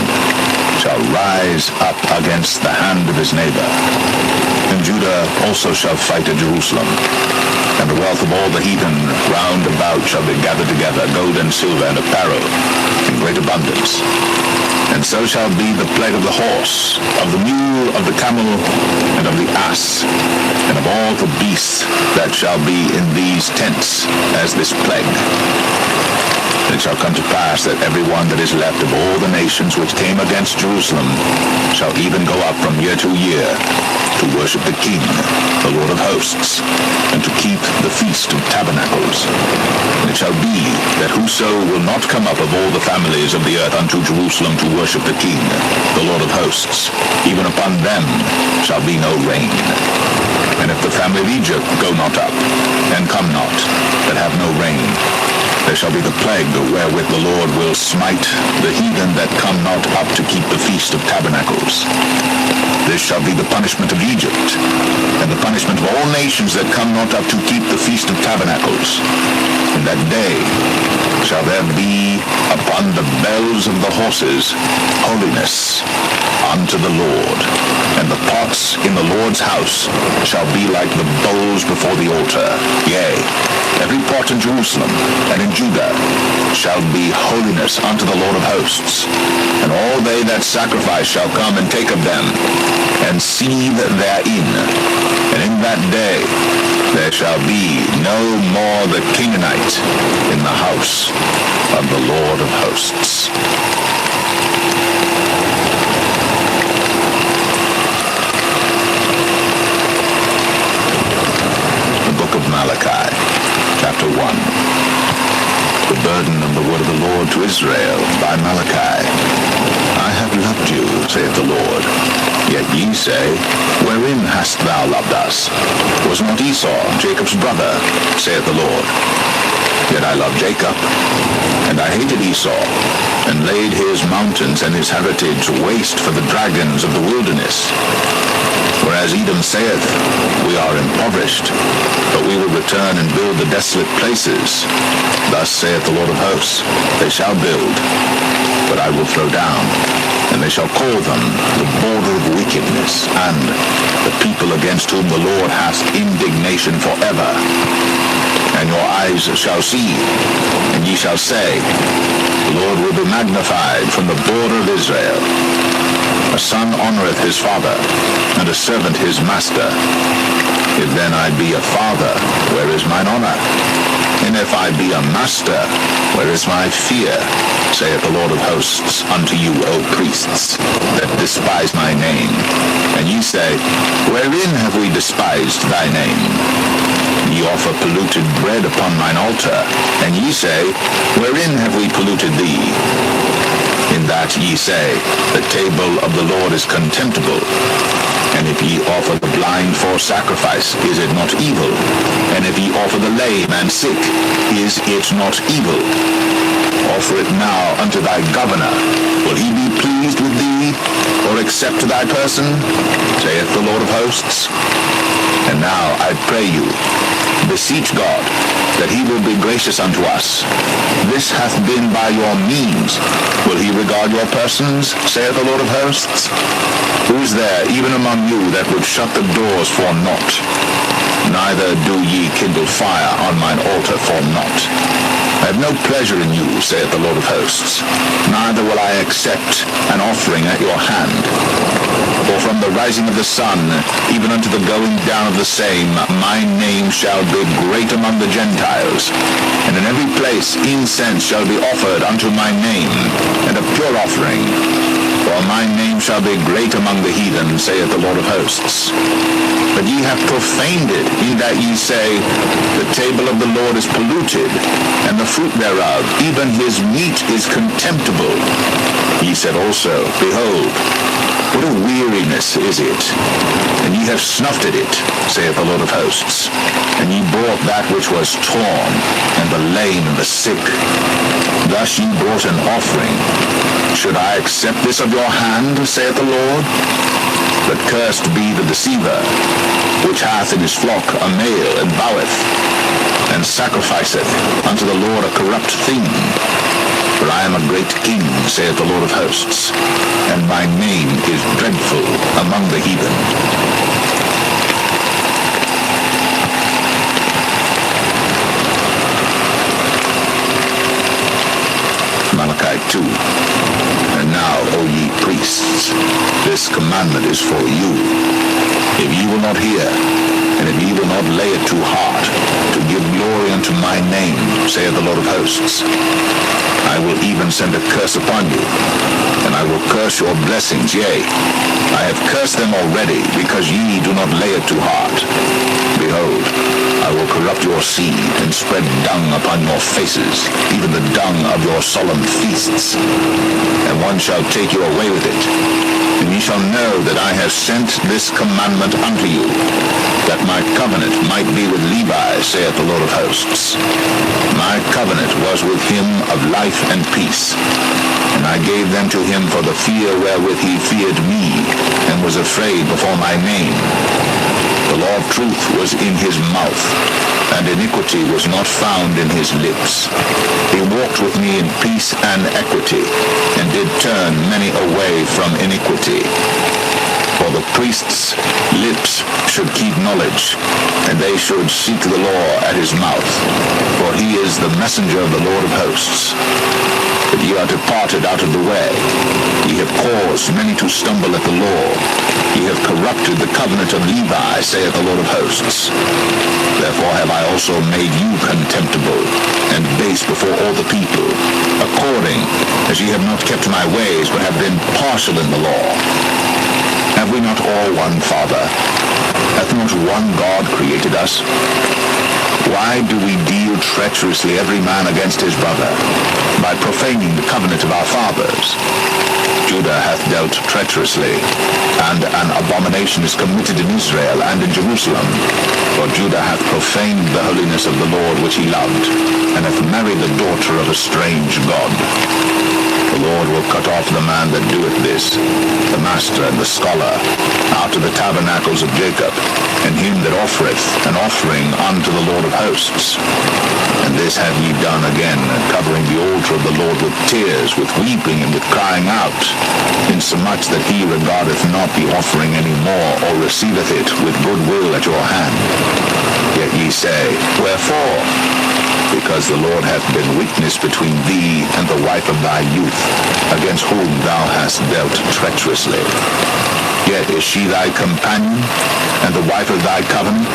shall rise up against the hand of his neighbor. And Judah also shall fight at Jerusalem, and the wealth of all the heathen round about shall be gathered together, gold and silver and apparel, in great abundance. And so shall be the plague of the horse, of the mule, of the camel, and of the ass, and of all the beasts that shall be in these tents, as this plague. And it shall come to pass that every one that is left of all the nations which came against Jerusalem shall even go up from year to year to worship the King, the Lord of hosts, and to keep the Feast of Tabernacles. And it shall be that whoso will not come up of all the families of the earth unto Jerusalem to worship the King, the Lord of hosts, even upon them shall be no rain. And if the family of Egypt go not up, and come not, that have no rain, there shall be the plague wherewith the Lord will smite the heathen that come not up to keep the Feast of Tabernacles. This shall be the punishment of Egypt, and the punishment of all nations that come not up to keep the Feast of Tabernacles. In that day shall there be upon the bells of the horses holiness unto the Lord, and the pots in the Lord's house shall be like the bowls before the altar. Yea, every pot in Jerusalem and in Judah shall be holiness unto the Lord of hosts. And all they that sacrifice shall come and take of them, and seethe therein. And in that day there shall be no more the Canaanite in the house of the Lord of hosts. The Book of Malachi, chapter 1. The burden of the word of the Lord to Israel by Malachi. I have loved you, saith the Lord. Yet ye say, wherein hast thou loved us? Was not Esau Jacob's brother, saith the Lord? Yet I loved Jacob, and I hated Esau, and laid his mountains and his heritage waste for the dragons of the wilderness. Whereas Edom saith, we are impoverished, but we will return and build the desolate places. Thus saith the Lord of hosts, they shall build, but I will throw down, And they shall call them the border of wickedness, and the people against whom the Lord hath indignation forever. And your eyes shall see, and ye shall say, the Lord will be magnified from the border of Israel. A son honoureth his father, and a servant his master. If then I be a father, where is mine honour? And if I be a master, where is my fear? Saith the Lord of hosts unto you, O priests, that despise my name. And ye say, wherein have we despised thy name? Ye offer polluted bread upon mine altar, and ye say, wherein have we polluted thee? In that ye say, the table of the Lord is contemptible. And if ye offer the blind for sacrifice, is it not evil? And if ye offer the lame and sick, is it not evil? Offer it now unto thy governor. Will he be pleased with thee, or accept thy person? Saith the Lord of hosts. And now I pray you, beseech God, that he will be gracious unto us. This hath been by your means. Will he regard your persons, saith the Lord of hosts? Who is there, even among you, that would shut the doors for naught? Neither do ye kindle fire on mine altar for naught. I have no pleasure in you, saith the Lord of hosts, neither will I accept an offering at your hand. For from the rising of the sun, even unto the going down of the same, my name shall be great among the Gentiles. And in every place incense shall be offered unto my name, and a pure offering. For my name shall be great among the heathen, saith the Lord of hosts. But ye have profaned it, in that ye say, the table of the Lord is polluted, and the fruit thereof, even his meat, is contemptible. Ye said also, behold, what a weariness is it! And ye have snuffed at it, saith the Lord of hosts. And ye brought that which was torn, and the lame and the sick. Thus ye brought an offering. Should I accept this of your hand, saith the Lord? But cursed be the deceiver, which hath in his flock a male, and voweth, and sacrificeth unto the Lord a corrupt thing. For I am a great king, saith the Lord of hosts, and my name is dreadful among the heathen. Malachi 2. And now, O ye priests, this commandment is for you. If ye will not hear, and if ye will not lay it to heart, to give glory unto my name, saith the Lord of hosts, I will even send a curse upon you, and I will curse your blessings, yea, I have cursed them already, because ye do not lay it to heart. Behold, I will corrupt your seed, and spread dung upon your faces, even the dung of your solemn feasts. And one shall take you away with it. And ye shall know that I have sent this commandment unto you, that my covenant might be with Levi, saith the Lord of hosts. My covenant was with him of life and peace, and I gave them to him for the fear wherewith he feared me, and was afraid before my name. The law of truth was in his mouth, and iniquity was not found in his lips. He walked with me in peace and equity, and did turn many away from iniquity. For the priest's lips should keep knowledge, and they should seek the law at his mouth. For he is the messenger of the Lord of hosts. But ye are departed out of the way. Ye have caused many to stumble at the law. Ye have corrupted the covenant of Levi, saith the Lord of hosts. Therefore have I also made you contemptible, and base before all the people, according as ye have not kept my ways, but have been partial in the law. Have we not all one Father? Hath not one God created us? Why do we deal treacherously every man against his brother, by profaning the covenant of our fathers? Judah hath dealt treacherously, and an abomination is committed in Israel and in Jerusalem. For Judah hath profaned the holiness of the Lord which he loved, and hath married the daughter of a strange god. The Lord will cut off the man that doeth this, the master and the scholar, out of the tabernacles of Jacob, and him that offereth an offering unto the Lord of hosts. And this have ye done again, covering the altar of the Lord with tears, with weeping, and with crying out, insomuch that he regardeth not the offering any more, or receiveth it with good will at your hand. Yet ye say, Wherefore? Because the Lord hath been witness between thee and the wife of thy youth, against whom thou hast dealt treacherously. Yet is she thy companion, and the wife of thy covenant?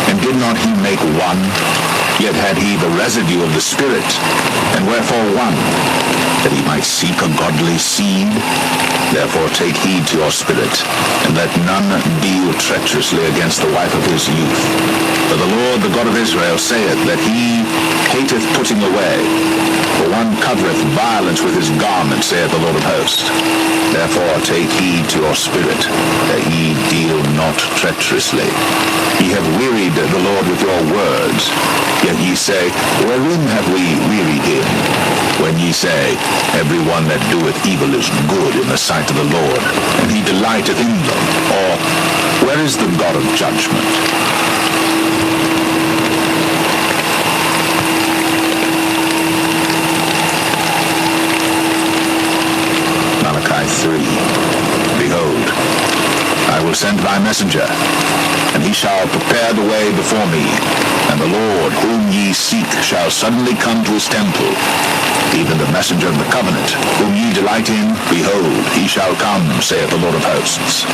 And did not he make one? Yet had he the residue of the Spirit. And wherefore one? That he might seek a godly seed? Therefore take heed to your spirit, and let none deal treacherously against the wife of his youth. For the Lord, the God of Israel, saith that he hateth putting away. For one covereth violence with his garment, saith the Lord of hosts. Therefore take heed to your spirit, that ye deal not treacherously. Ye have wearied the Lord with your words. Yet ye say, Wherein have we wearied him? When ye say, Every one that doeth evil is good in the sight of the Lord, and he delighteth in them. Or, where is the God of judgment? Malachi 3. Behold, I will send my messenger, and he shall prepare the way before me, and the Lord whom ye seek shall suddenly come to his temple, even the messenger of the covenant, whom ye delight in. Behold, he shall come, saith the Lord of hosts.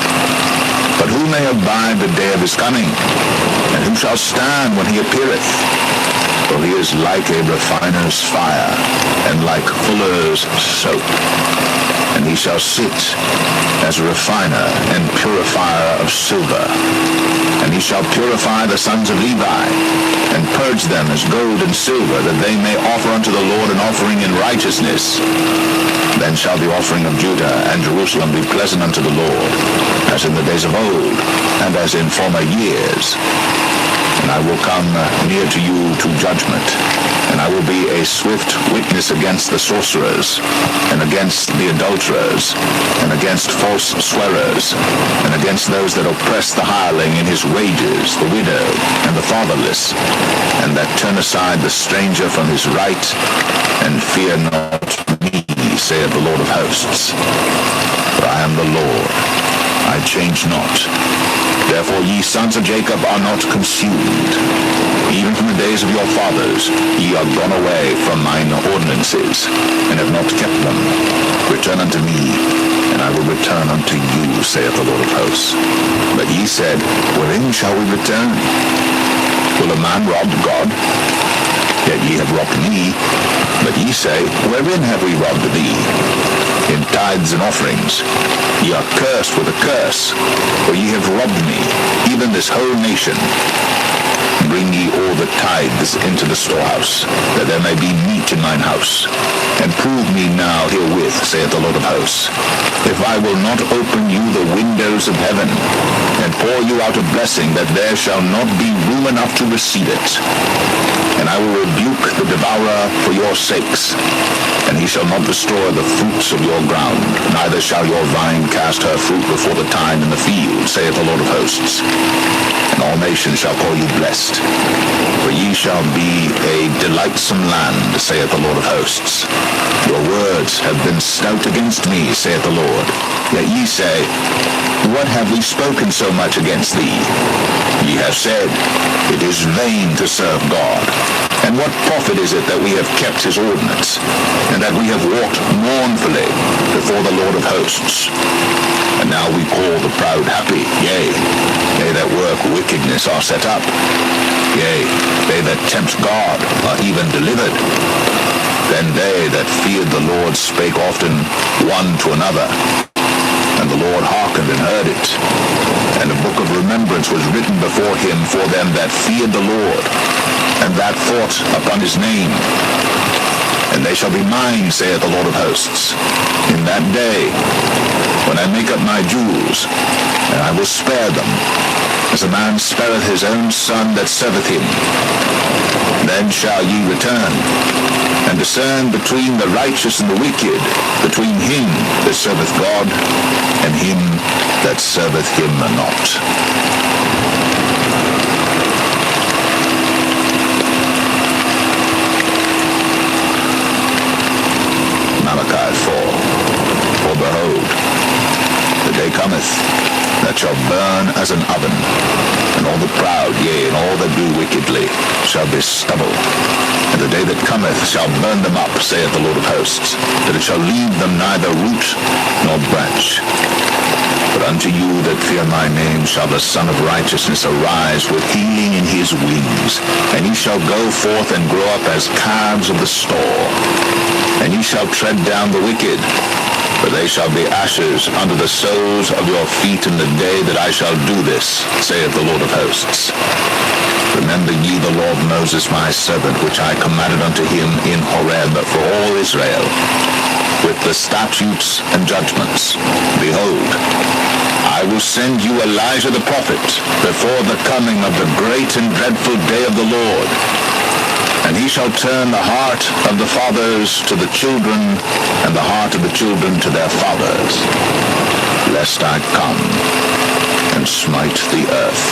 But who may abide the day of his coming? And who shall stand when he appeareth? For he is like a refiner's fire, and like fuller's soap. And he shall sit as a refiner and purifier of silver. And he shall purify the sons of Levi, and purge them as gold and silver, that they may offer unto the Lord an offering in righteousness. Then shall the offering of Judah and Jerusalem be pleasant unto the Lord, as in the days of old, and as in former years. And I will come near to you to judgment, and I will be a swift witness against the sorcerers, and against the adulterers, and against false swearers, and against those that oppress the hireling in his wages, the widow, and the fatherless, and that turn aside the stranger from his right, and fear not me, saith the Lord of hosts. For I am the Lord, I change not. Therefore ye sons of Jacob are not consumed. Even from the days of your fathers ye are gone away from mine ordinances, and have not kept them. Return unto me, and I will return unto you, saith the Lord of hosts. But ye said, Wherein shall we return? Will a man rob God? Yet ye have robbed me. But ye say, Wherein have we robbed thee? In tithes and offerings. Ye are cursed with a curse, for ye have robbed me, even this whole nation. Bring ye all the tithes into the storehouse, that there may be meat in mine house. And prove me now herewith, saith the Lord of hosts, if I will not open you the windows of heaven, and pour you out a blessing, that there shall not be room enough to receive it. And I will rebuke the devourer for your sakes, and he shall not destroy the fruits of your ground, neither shall your vine cast her fruit before the time in the field, saith the Lord of hosts. And all nations shall call you blessed, for ye shall be a delightsome land, saith the Lord of hosts. Your words have been stout against me, saith the Lord. Yet ye say, What have we spoken so much against thee? Ye have said, It is vain to serve God. And what profit is it that we have kept his ordinance, and that we have walked mournfully before the Lord of hosts? And now we call the proud happy, yea, they that work wickedness are set up. Yea, they that tempt God are even delivered. Then they that feared the Lord spake often one to another, and the Lord hearkened and heard it. And a book of remembrance was written before him for them that feared the Lord, and that thought upon his name. And they shall be mine, saith the Lord of hosts, in that day, when I make up my jewels, and I will spare them. as a man spareth his own son that serveth him. Then shall ye return, and discern between the righteous and the wicked, between him that serveth God, and him that serveth him not. Malachi 4. For behold, the day cometh, that shall burn as an oven, and all the proud, yea, and all that do wickedly, shall be stubble. And the day that cometh shall burn them up, saith the Lord of hosts, that it shall leave them neither root nor branch. But unto you that fear my name shall the Son of Righteousness arise with healing in his wings, and ye shall go forth and grow up as calves of the stall. And ye shall tread down the wicked, for they shall be ashes under the soles of your feet in the day that I shall do this, saith the Lord of hosts. Remember ye the law of Moses my servant, which I commanded unto him in Horeb for all Israel, with the statutes and judgments. Behold, I will send you Elijah the prophet before the coming of the great and dreadful day of the Lord. And he shall turn the heart of the fathers to the children, and the heart of the children to their fathers, lest I come and smite the earth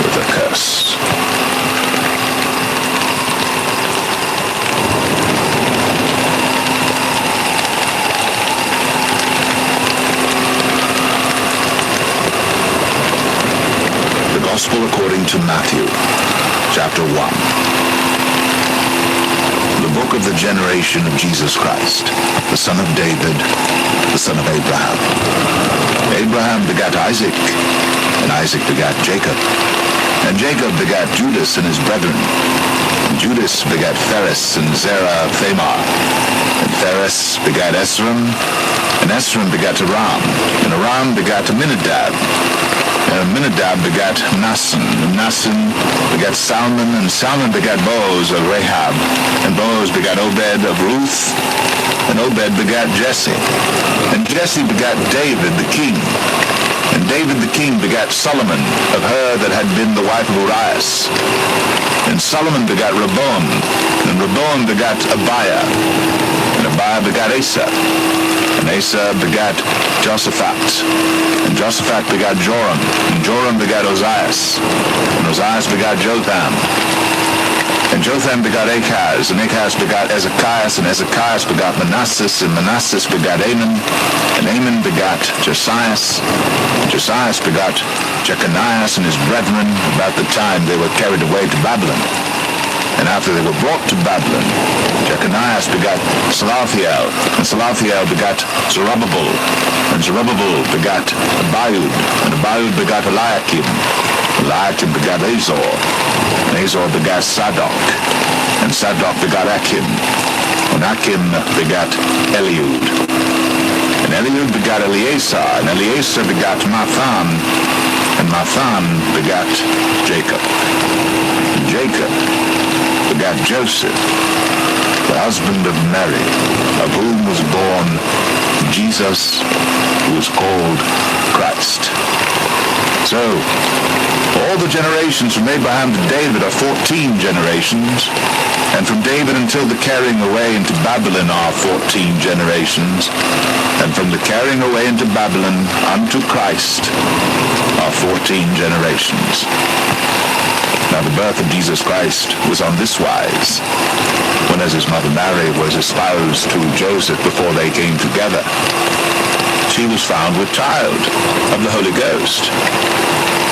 with a curse. The Gospel according to Matthew, chapter 1. The book of the generation of Jesus Christ, the son of David, the son of Abraham. Abraham begat Isaac, and Isaac begat Jacob. And Jacob begat Judas and his brethren. And Judas begat Phares and Zerah of Thamar. And Phares begat Esrom, and Esrom begat Aram. And Aram begat Aminadab. And Aminadab begat Naasson, and Naasson begat Salmon, and Salmon begat Boaz of Rahab, and Boaz begat Obed of Ruth, and Obed begat Jesse. And Jesse begat David the king. And David the king begat Solomon of her that had been the wife of Urias. And Solomon begat Rehoboam, and Rehoboam begat Abiah, and Abiah begat Asa. And Asa begat Josaphat, and Josaphat begat Joram, and Joram begat Ozias, and Ozias begat Jotham. And Jotham begat Achaz, and Achaz begat Ezekias, and Ezekias begat Manasses, and Manasses begat Amon, and Amon begat Josias, and Josias begat Jeconias and his brethren about the time they were carried away to Babylon. And after they were brought to Babylon, Jeconias begat Salathiel, and Salathiel begat Zerubbabel, and Zerubbabel begat Abiud, and Abiud begat Eliakim, Eliakim begat Azor, and Azor begat Sadok, and Sadok begat Achim, and Achim begat Eliud, and Eliud begat Eleazar, and Eleazar begat Mathan, and Mathan begat Jacob, and Jacob begat Joseph, the husband of Mary, of whom was born Jesus, who is called Christ. So, all the generations from Abraham to David are 14 generations, and from David until the carrying away into Babylon are 14 generations, and from the carrying away into Babylon unto Christ are 14 generations. Now the birth of Jesus Christ was on this wise. When as his mother Mary was espoused to Joseph before they came together, she was found with child of the Holy Ghost.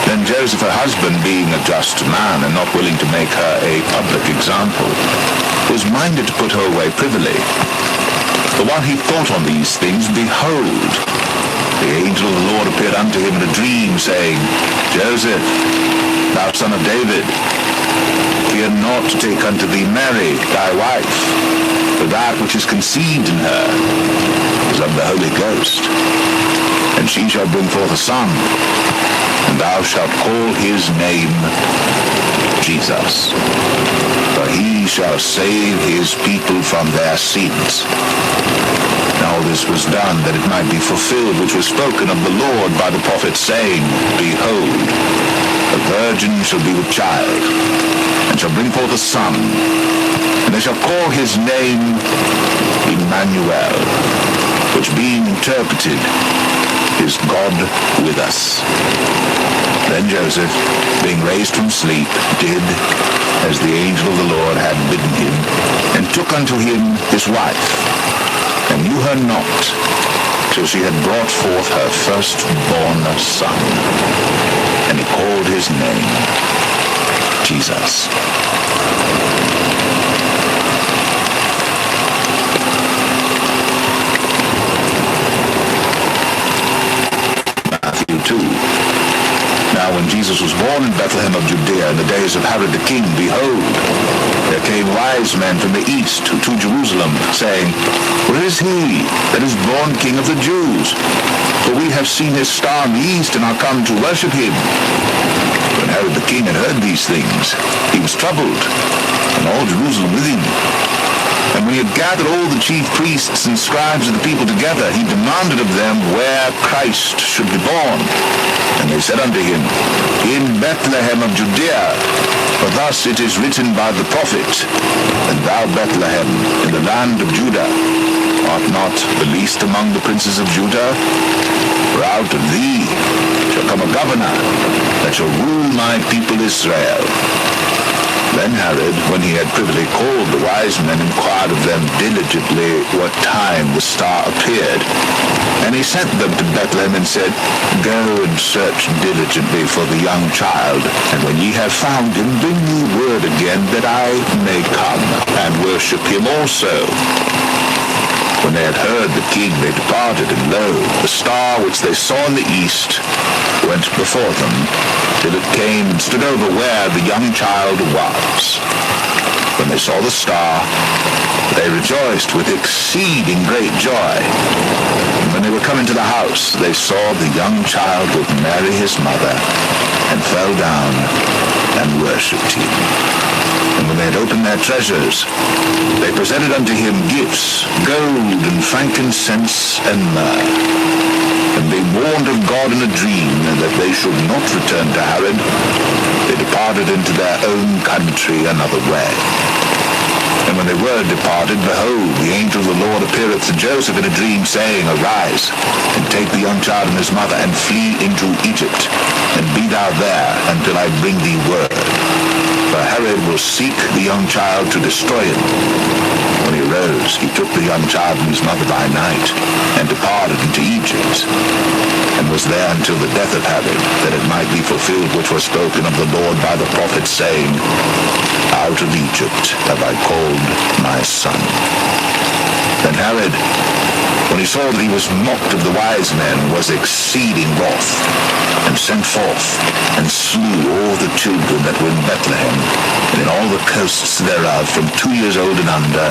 Then Joseph, her husband, being a just man and not willing to make her a public example, was minded to put her away privily. But while he thought on these things, behold, the angel of the Lord appeared unto him in a dream, saying, Joseph, thou son of David, fear not to take unto thee Mary, thy wife, for that which is conceived in her is of the Holy Ghost. And she shall bring forth a son, and thou shalt call his name Jesus. For he shall save his people from their sins. Now this was done, that it might be fulfilled which was spoken of the Lord by the prophet, saying, Behold, a virgin shall be with child, and shall bring forth a son, and they shall call his name Emmanuel, which being interpreted is God with us. Then Joseph, being raised from sleep, did as the angel of the Lord had bidden him, and took unto him his wife, and knew her not, till she had brought forth her firstborn son. And he called his name Jesus. Matthew 2. Now when Jesus was born in Bethlehem of Judea in the days of Herod the king, behold, there came wise men from the east to Jerusalem, saying, Where is he that is born King of the Jews? For we have seen his star in the east, and are come to worship him. When Herod the king had heard these things, he was troubled, and all Jerusalem with him. And when he had gathered all the chief priests and scribes of the people together, he demanded of them where Christ should be born. And they said unto him, In Bethlehem of Judea, for thus it is written by the prophet, And thou, Bethlehem, in the land of Judah, art not the least among the princes of Judah? For out of thee shall come a governor that shall rule my people Israel. Then Herod, when he had privily called the wise men, inquired of them diligently what time the star appeared. And he sent them to Bethlehem and said, Go and search diligently for the young child, and when ye have found him, bring me word again, that I may come and worship him also. When they had heard the king, they departed, and lo, the star which they saw in the east went before them, till it came and stood over where the young child was. When they saw the star, they rejoiced with exceeding great joy. And when they were come into the house, they saw the young child with Mary his mother, and fell down and worshipped him. And when they had opened their treasures, they presented unto him gifts, gold and frankincense and myrrh. And being warned of God in a dream, and that they should not return to Herod, they departed into their own country another way. And when they were departed, behold, the angel of the Lord appeareth to Joseph in a dream, saying, Arise, and take the young child and his mother, and flee into Egypt, and be thou there until I bring thee word. For Herod will seek the young child to destroy him. When he arose, he took the young child and his mother by night, and departed into Egypt, and was there until the death of Herod, that it might be fulfilled which was spoken of the Lord by the prophet, saying, Out of Egypt have I called my son. Then Herod, when he saw that he was mocked of the wise men, was exceeding wroth, and sent forth, and slew all the children that were in Bethlehem, and in all the coasts thereof, from 2 years old and under,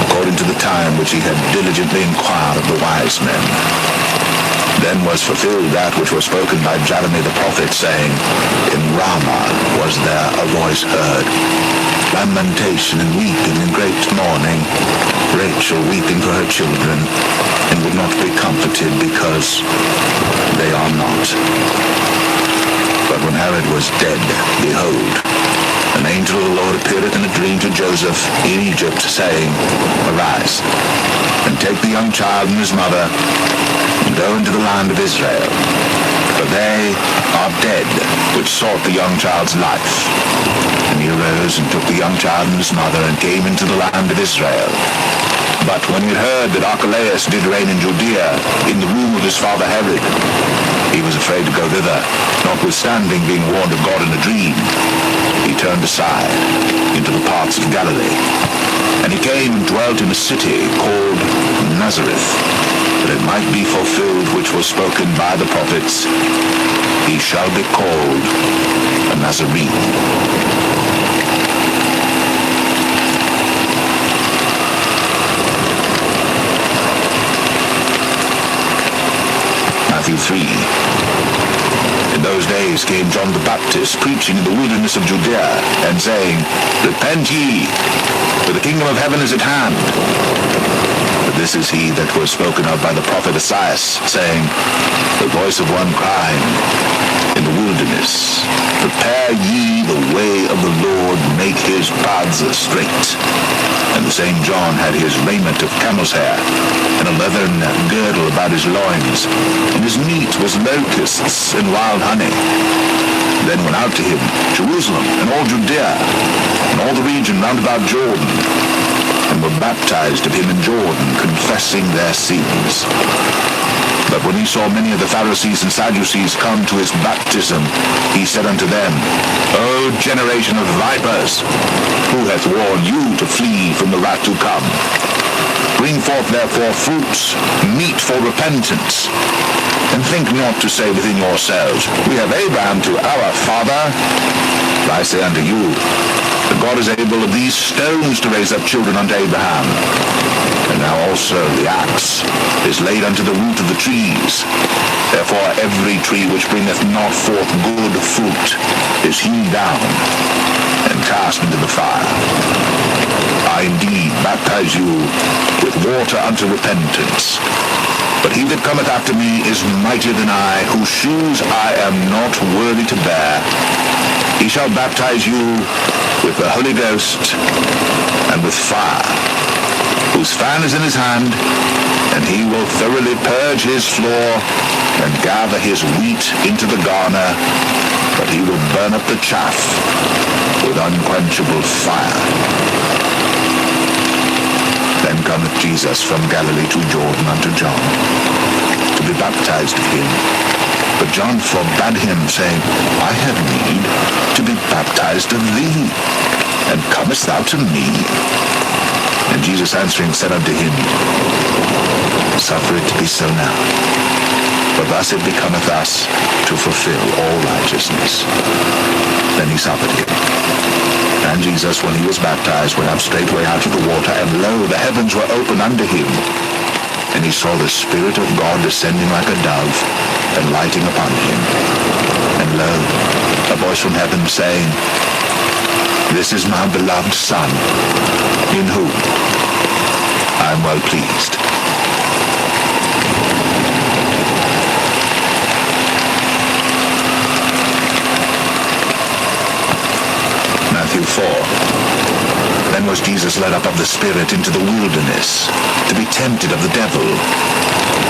according to the time which he had diligently inquired of the wise men. Then was fulfilled that which was spoken by Jeremiah the prophet, saying, In Ramah was there a voice heard, lamentation and weeping and great mourning, Rachel weeping for her children, and would not be comforted, because they are not. But when Herod was dead, behold, an angel of the Lord appeared in a dream to Joseph in Egypt, saying, Arise, and take the young child and his mother, and go into the land of Israel, for they are dead which sought the young child's life. And he arose and took the young child and his mother, and came into the land of Israel. But when he had heard that Archelaus did reign in Judea, in the room of his father Herod, he was afraid to go thither, notwithstanding being warned of God in a dream. He turned aside into the parts of Galilee. And he came and dwelt in a city called Nazareth, that it might be fulfilled which was spoken by the prophets, He shall be called a Nazarene. Matthew 3. In those days came John the Baptist, preaching in the wilderness of Judea, and saying, Repent ye, for the kingdom of heaven is at hand. But This is he that was spoken of by the prophet Isaiah, saying, the voice of one crying in the wilderness, prepare ye the way of the Lord, make his paths straight. And the same John had his raiment of camel's hair, and a leathern girdle about his loins, and his meat was locusts and wild honey. Then went out to him Jerusalem, and all Judea, and all the region round about Jordan, and were baptized of him in Jordan, confessing their sins. But when he saw many of the Pharisees and Sadducees come to his baptism, he said unto them, O generation of vipers, who hath warned you to flee from the wrath to come? Bring forth therefore fruits, meet for repentance. And think not to say within yourselves, we have Abraham to our father. But I say unto you, that God is able of these stones to raise up children unto Abraham. And now also the axe is laid unto the root of the trees. Therefore every tree which bringeth not forth good fruit is hewn down and cast into the fire. I indeed baptize you with water unto repentance. But he that cometh after me is mightier than I, whose shoes I am not worthy to bear. He shall baptize you with the Holy Ghost and with fire, whose fan is in his hand, and he will thoroughly purge his floor and gather his wheat into the garner, but he will burn up the chaff with unquenchable fire. Then cometh Jesus from Galilee to Jordan unto John, to be baptized of him. But John forbade him, saying, I have need to be baptized of thee, and comest thou to me? And Jesus answering said unto him, Suffer it to be so now, for thus it becometh us to fulfill all righteousness. Then he suffered him. And Jesus, when he was baptized, went up straightway out of the water, and lo, the heavens were opened unto him. And he saw the Spirit of God descending like a dove, and lighting upon him. And lo, a voice from heaven saying, This is my beloved Son, in whom I am well pleased. Matthew 4. Then was Jesus led up of the Spirit into the wilderness, to be tempted of the devil.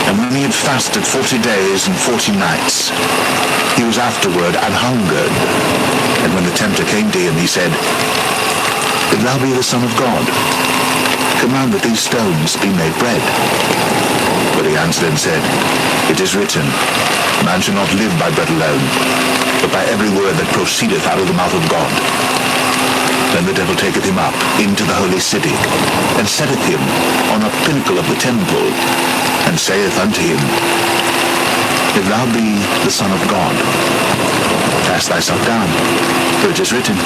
And when he had fasted 40 days and 40 nights, he was afterward an hungered. And when the tempter came to him, he said, If thou be the Son of God, command that these stones be made bread. But he answered and said, It is written, Man shall not live by bread alone, but by every word that proceedeth out of the mouth of God. Then the devil taketh him up into the holy city, and setteth him on a pinnacle of the temple, and saith unto him, If thou be the Son of God, cast thyself down, for it is written,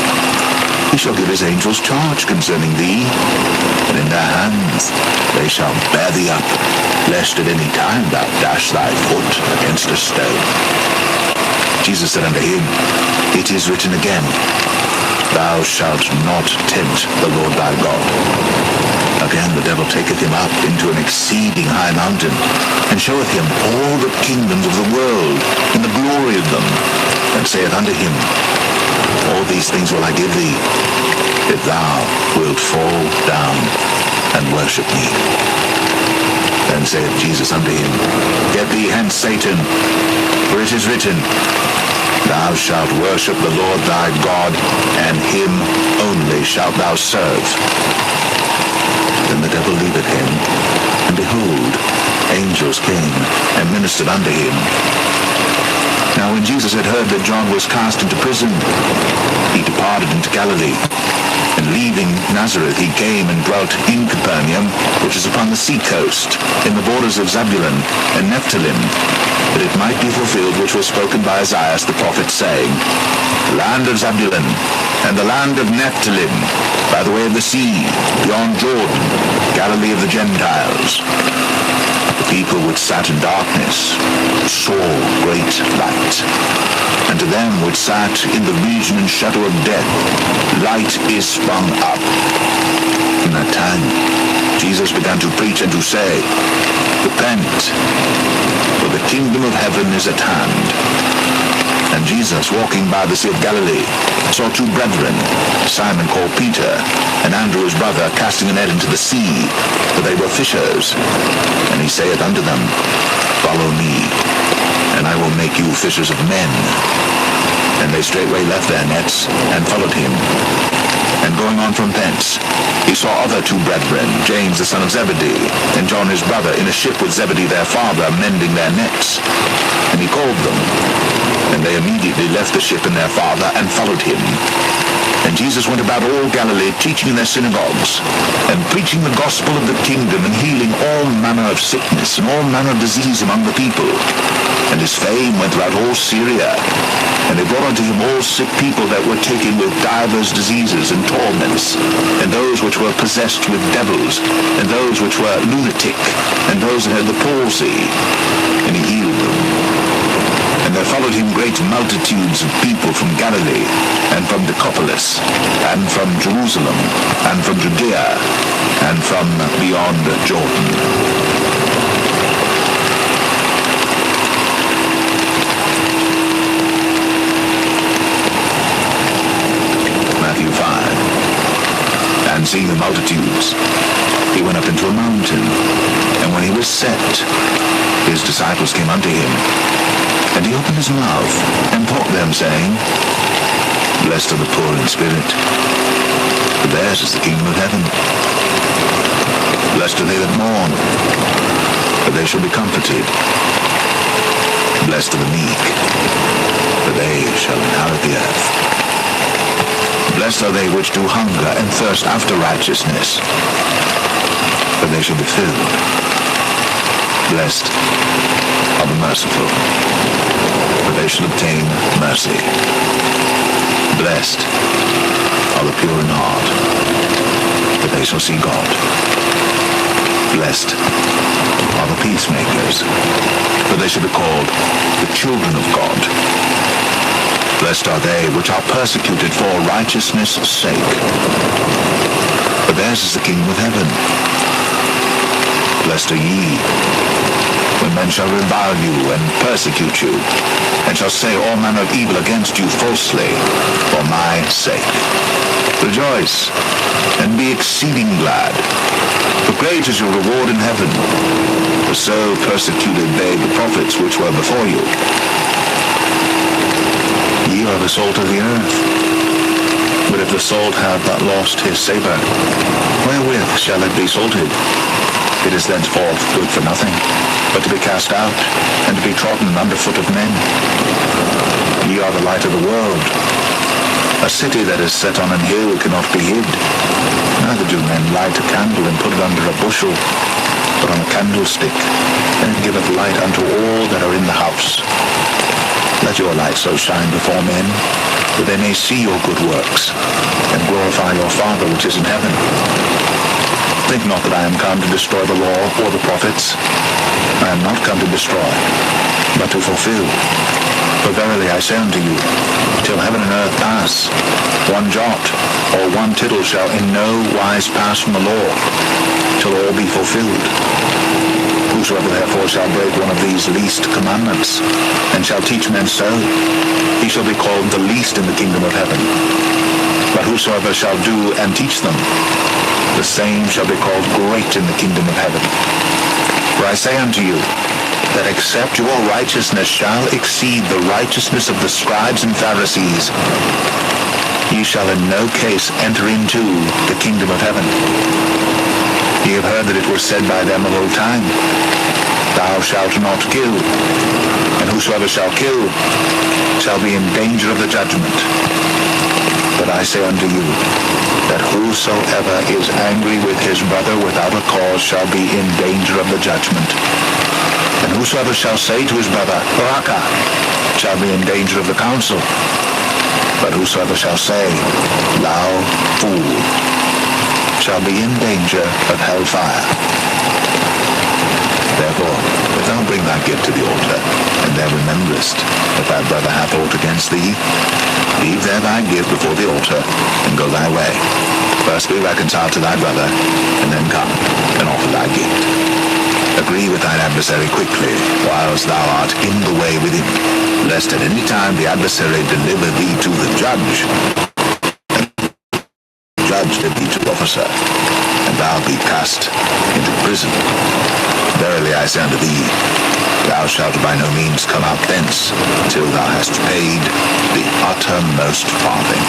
He shall give his angels charge concerning thee, and in their hands they shall bear thee up, lest at any time thou dash thy foot against a stone. Jesus said unto him, It is written again, Thou shalt not tempt the Lord thy God. Again the devil taketh him up into an exceeding high mountain, and showeth him all the kingdoms of the world, and the glory of them, and saith unto him, All these things will I give thee, if thou wilt fall down and worship me. Then saith Jesus unto him, Get thee hence, Satan, for it is written, Thou shalt worship the Lord thy God, and him only shalt thou serve. Then the devil leaveth him, and behold, angels came and ministered unto him. Now when Jesus had heard that John was cast into prison, he departed into Galilee. And leaving Nazareth, he came and dwelt in Capernaum, which is upon the sea coast, in the borders of Zebulun and Nephthalim, that it might be fulfilled which was spoken by Isaiah the prophet, saying, The land of Zebulun and the land of Nephthalim, by the way of the sea, beyond Jordan, Galilee of the Gentiles. The people which sat in darkness saw great light. And to them which sat in the region and shadow of death, light is sprung up. From that time Jesus began to preach and to say, Repent, for the kingdom of heaven is at hand. And Jesus, walking by the Sea of Galilee, saw two brethren, Simon called Peter, and Andrew his brother, casting a net into the sea, for they were fishers. And he saith unto them, Follow me, and I will make you fishers of men. And they straightway left their nets, and followed him. And going on from thence, he saw other two brethren, James the son of Zebedee, and John his brother, in a ship with Zebedee their father, mending their nets. And he called them. And they immediately left the ship and their father, and followed him. And Jesus went about all Galilee, teaching in their synagogues, and preaching the gospel of the kingdom, and healing all manner of sickness, and all manner of disease among the people. And his fame went throughout all Syria. And they brought unto him all sick people that were taken with divers diseases and torments, and those which were possessed with devils, and those which were lunatic, and those that had the palsy. And he healed them. And there followed him great multitudes of people from Galilee, and from Decapolis, and from Jerusalem, and from Judea, and from beyond Jordan. Matthew 5. And seeing the multitudes, he went up into a mountain, and when he was set, his disciples came unto him. And he opened his mouth, and taught them, saying, Blessed are the poor in spirit, for theirs is the kingdom of heaven. Blessed are they that mourn, for they shall be comforted. Blessed are the meek, for they shall inherit the earth. Blessed are they which do hunger and thirst after righteousness, for they shall be filled. Blessed are the merciful, for they shall obtain mercy. Blessed are the pure in heart, for they shall see God. Blessed are the peacemakers, for they shall be called the children of God. Blessed are they which are persecuted for righteousness' sake, for theirs is the kingdom of heaven. Blessed are ye, when men shall revile you and persecute you, and shall say all manner of evil against you falsely, for my sake. Rejoice, and be exceeding glad, for great is your reward in heaven. For so persecuted they the prophets which were before you. Ye are the salt of the earth. But if the salt have not lost his savour, wherewith shall it be salted? It is thenceforth good for nothing, but to be cast out, and to be trodden under foot of men. Ye are the light of the world. A city that is set on an hill cannot be hid. Neither do men light a candle and put it under a bushel, but on a candlestick, and it giveth light unto all that are in the house. Let your light so shine before men, that they may see your good works, and glorify your Father which is in heaven. Think not that I am come to destroy the law or the prophets. I am not come to destroy, but to fulfill. For verily I say unto you, till heaven and earth pass, one jot or one tittle shall in no wise pass from the law, till all be fulfilled. Whosoever therefore shall break one of these least commandments, and shall teach men so, he shall be called the least in the kingdom of heaven. But whosoever shall do and teach them, the same shall be called great in the kingdom of heaven. For I say unto you, that except your righteousness shall exceed the righteousness of the scribes and Pharisees, ye shall in no case enter into the kingdom of heaven. Ye have heard that it was said by them of old time, Thou shalt not kill, and whosoever shall kill shall be in danger of the judgment. But I say unto you, that whosoever is angry with his brother without a cause shall be in danger of the judgment. And whosoever shall say to his brother, Raka, shall be in danger of the council. But whosoever shall say, Thou fool, shall be in danger of hellfire. Therefore, if thou bring thy gift to the altar, and there rememberest that thy brother hath aught against thee, leave there thy gift before the altar, and go thy way. First be reconciled to thy brother, and then come and offer thy gift. Agree with thine adversary quickly, whilst thou art in the way with him, lest at any time the adversary deliver thee to the judge, and the judge lead thee to the officer, and thou be cast into prison. Verily I say unto thee, thou shalt by no means come out thence, till thou hast paid the uttermost farthing.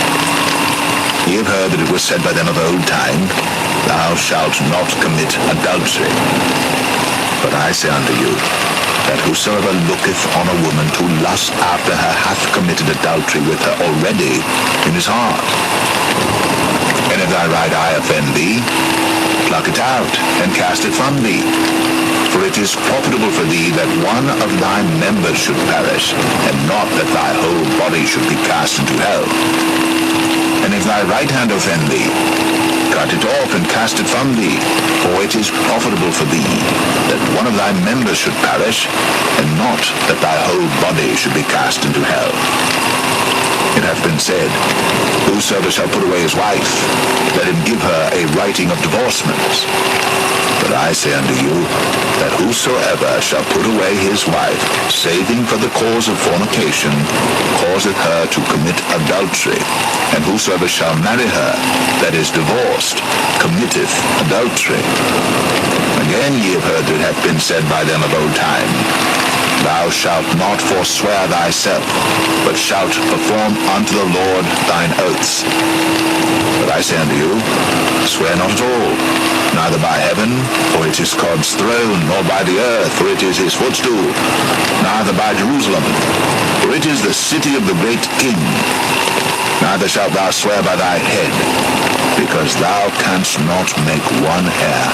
Ye have heard that it was said by them of old time, thou shalt not commit adultery. But I say unto you, that whosoever looketh on a woman to lust after her hath committed adultery with her already in his heart. And if thy right eye offend thee, pluck it out, and cast it from thee. For it is profitable for thee that one of thy members should perish, and not that thy whole body should be cast into hell. And if thy right hand offend thee, cut it off and cast it from thee. For it is profitable for thee that one of thy members should perish, and not that thy whole body should be cast into hell. It hath been said, whosoever shall put away his wife, let him give her a writing of divorcements. But I say unto you, that whosoever shall put away his wife, saving for the cause of fornication, causeth her to commit adultery. And whosoever shall marry her that is divorced, committeth adultery. Again ye have heard that it hath been said by them of old time, thou shalt not forswear thyself, but shalt perform unto the Lord thine oaths. But I say unto you, swear not at all, neither by heaven, for it is God's throne, nor by the earth, for it is his footstool, neither by Jerusalem, for it is the city of the great King. Neither shalt thou swear by thy head, because thou canst not make one hair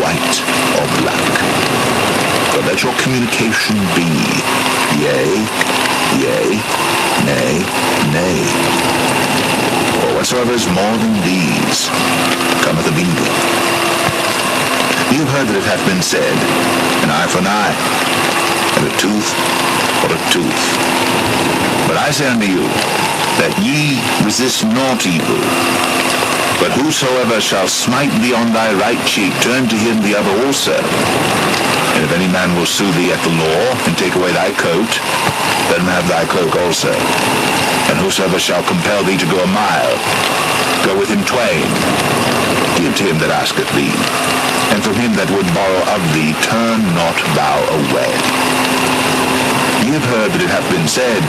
white or black. But let your communication be yea, yea, nay, nay. For whatsoever is more than these cometh of evil. You have heard that it hath been said, an eye for an eye, and a tooth for a tooth. But I say unto you, that ye resist not evil. But whosoever shall smite thee on thy right cheek, turn to him the other also. And if any man will sue thee at the law, and take away thy coat, let him have thy cloak also. And whosoever shall compel thee to go a mile, go with him twain. Give to him that asketh thee, and from him that would borrow of thee, turn not thou away. Ye have heard that it hath been said,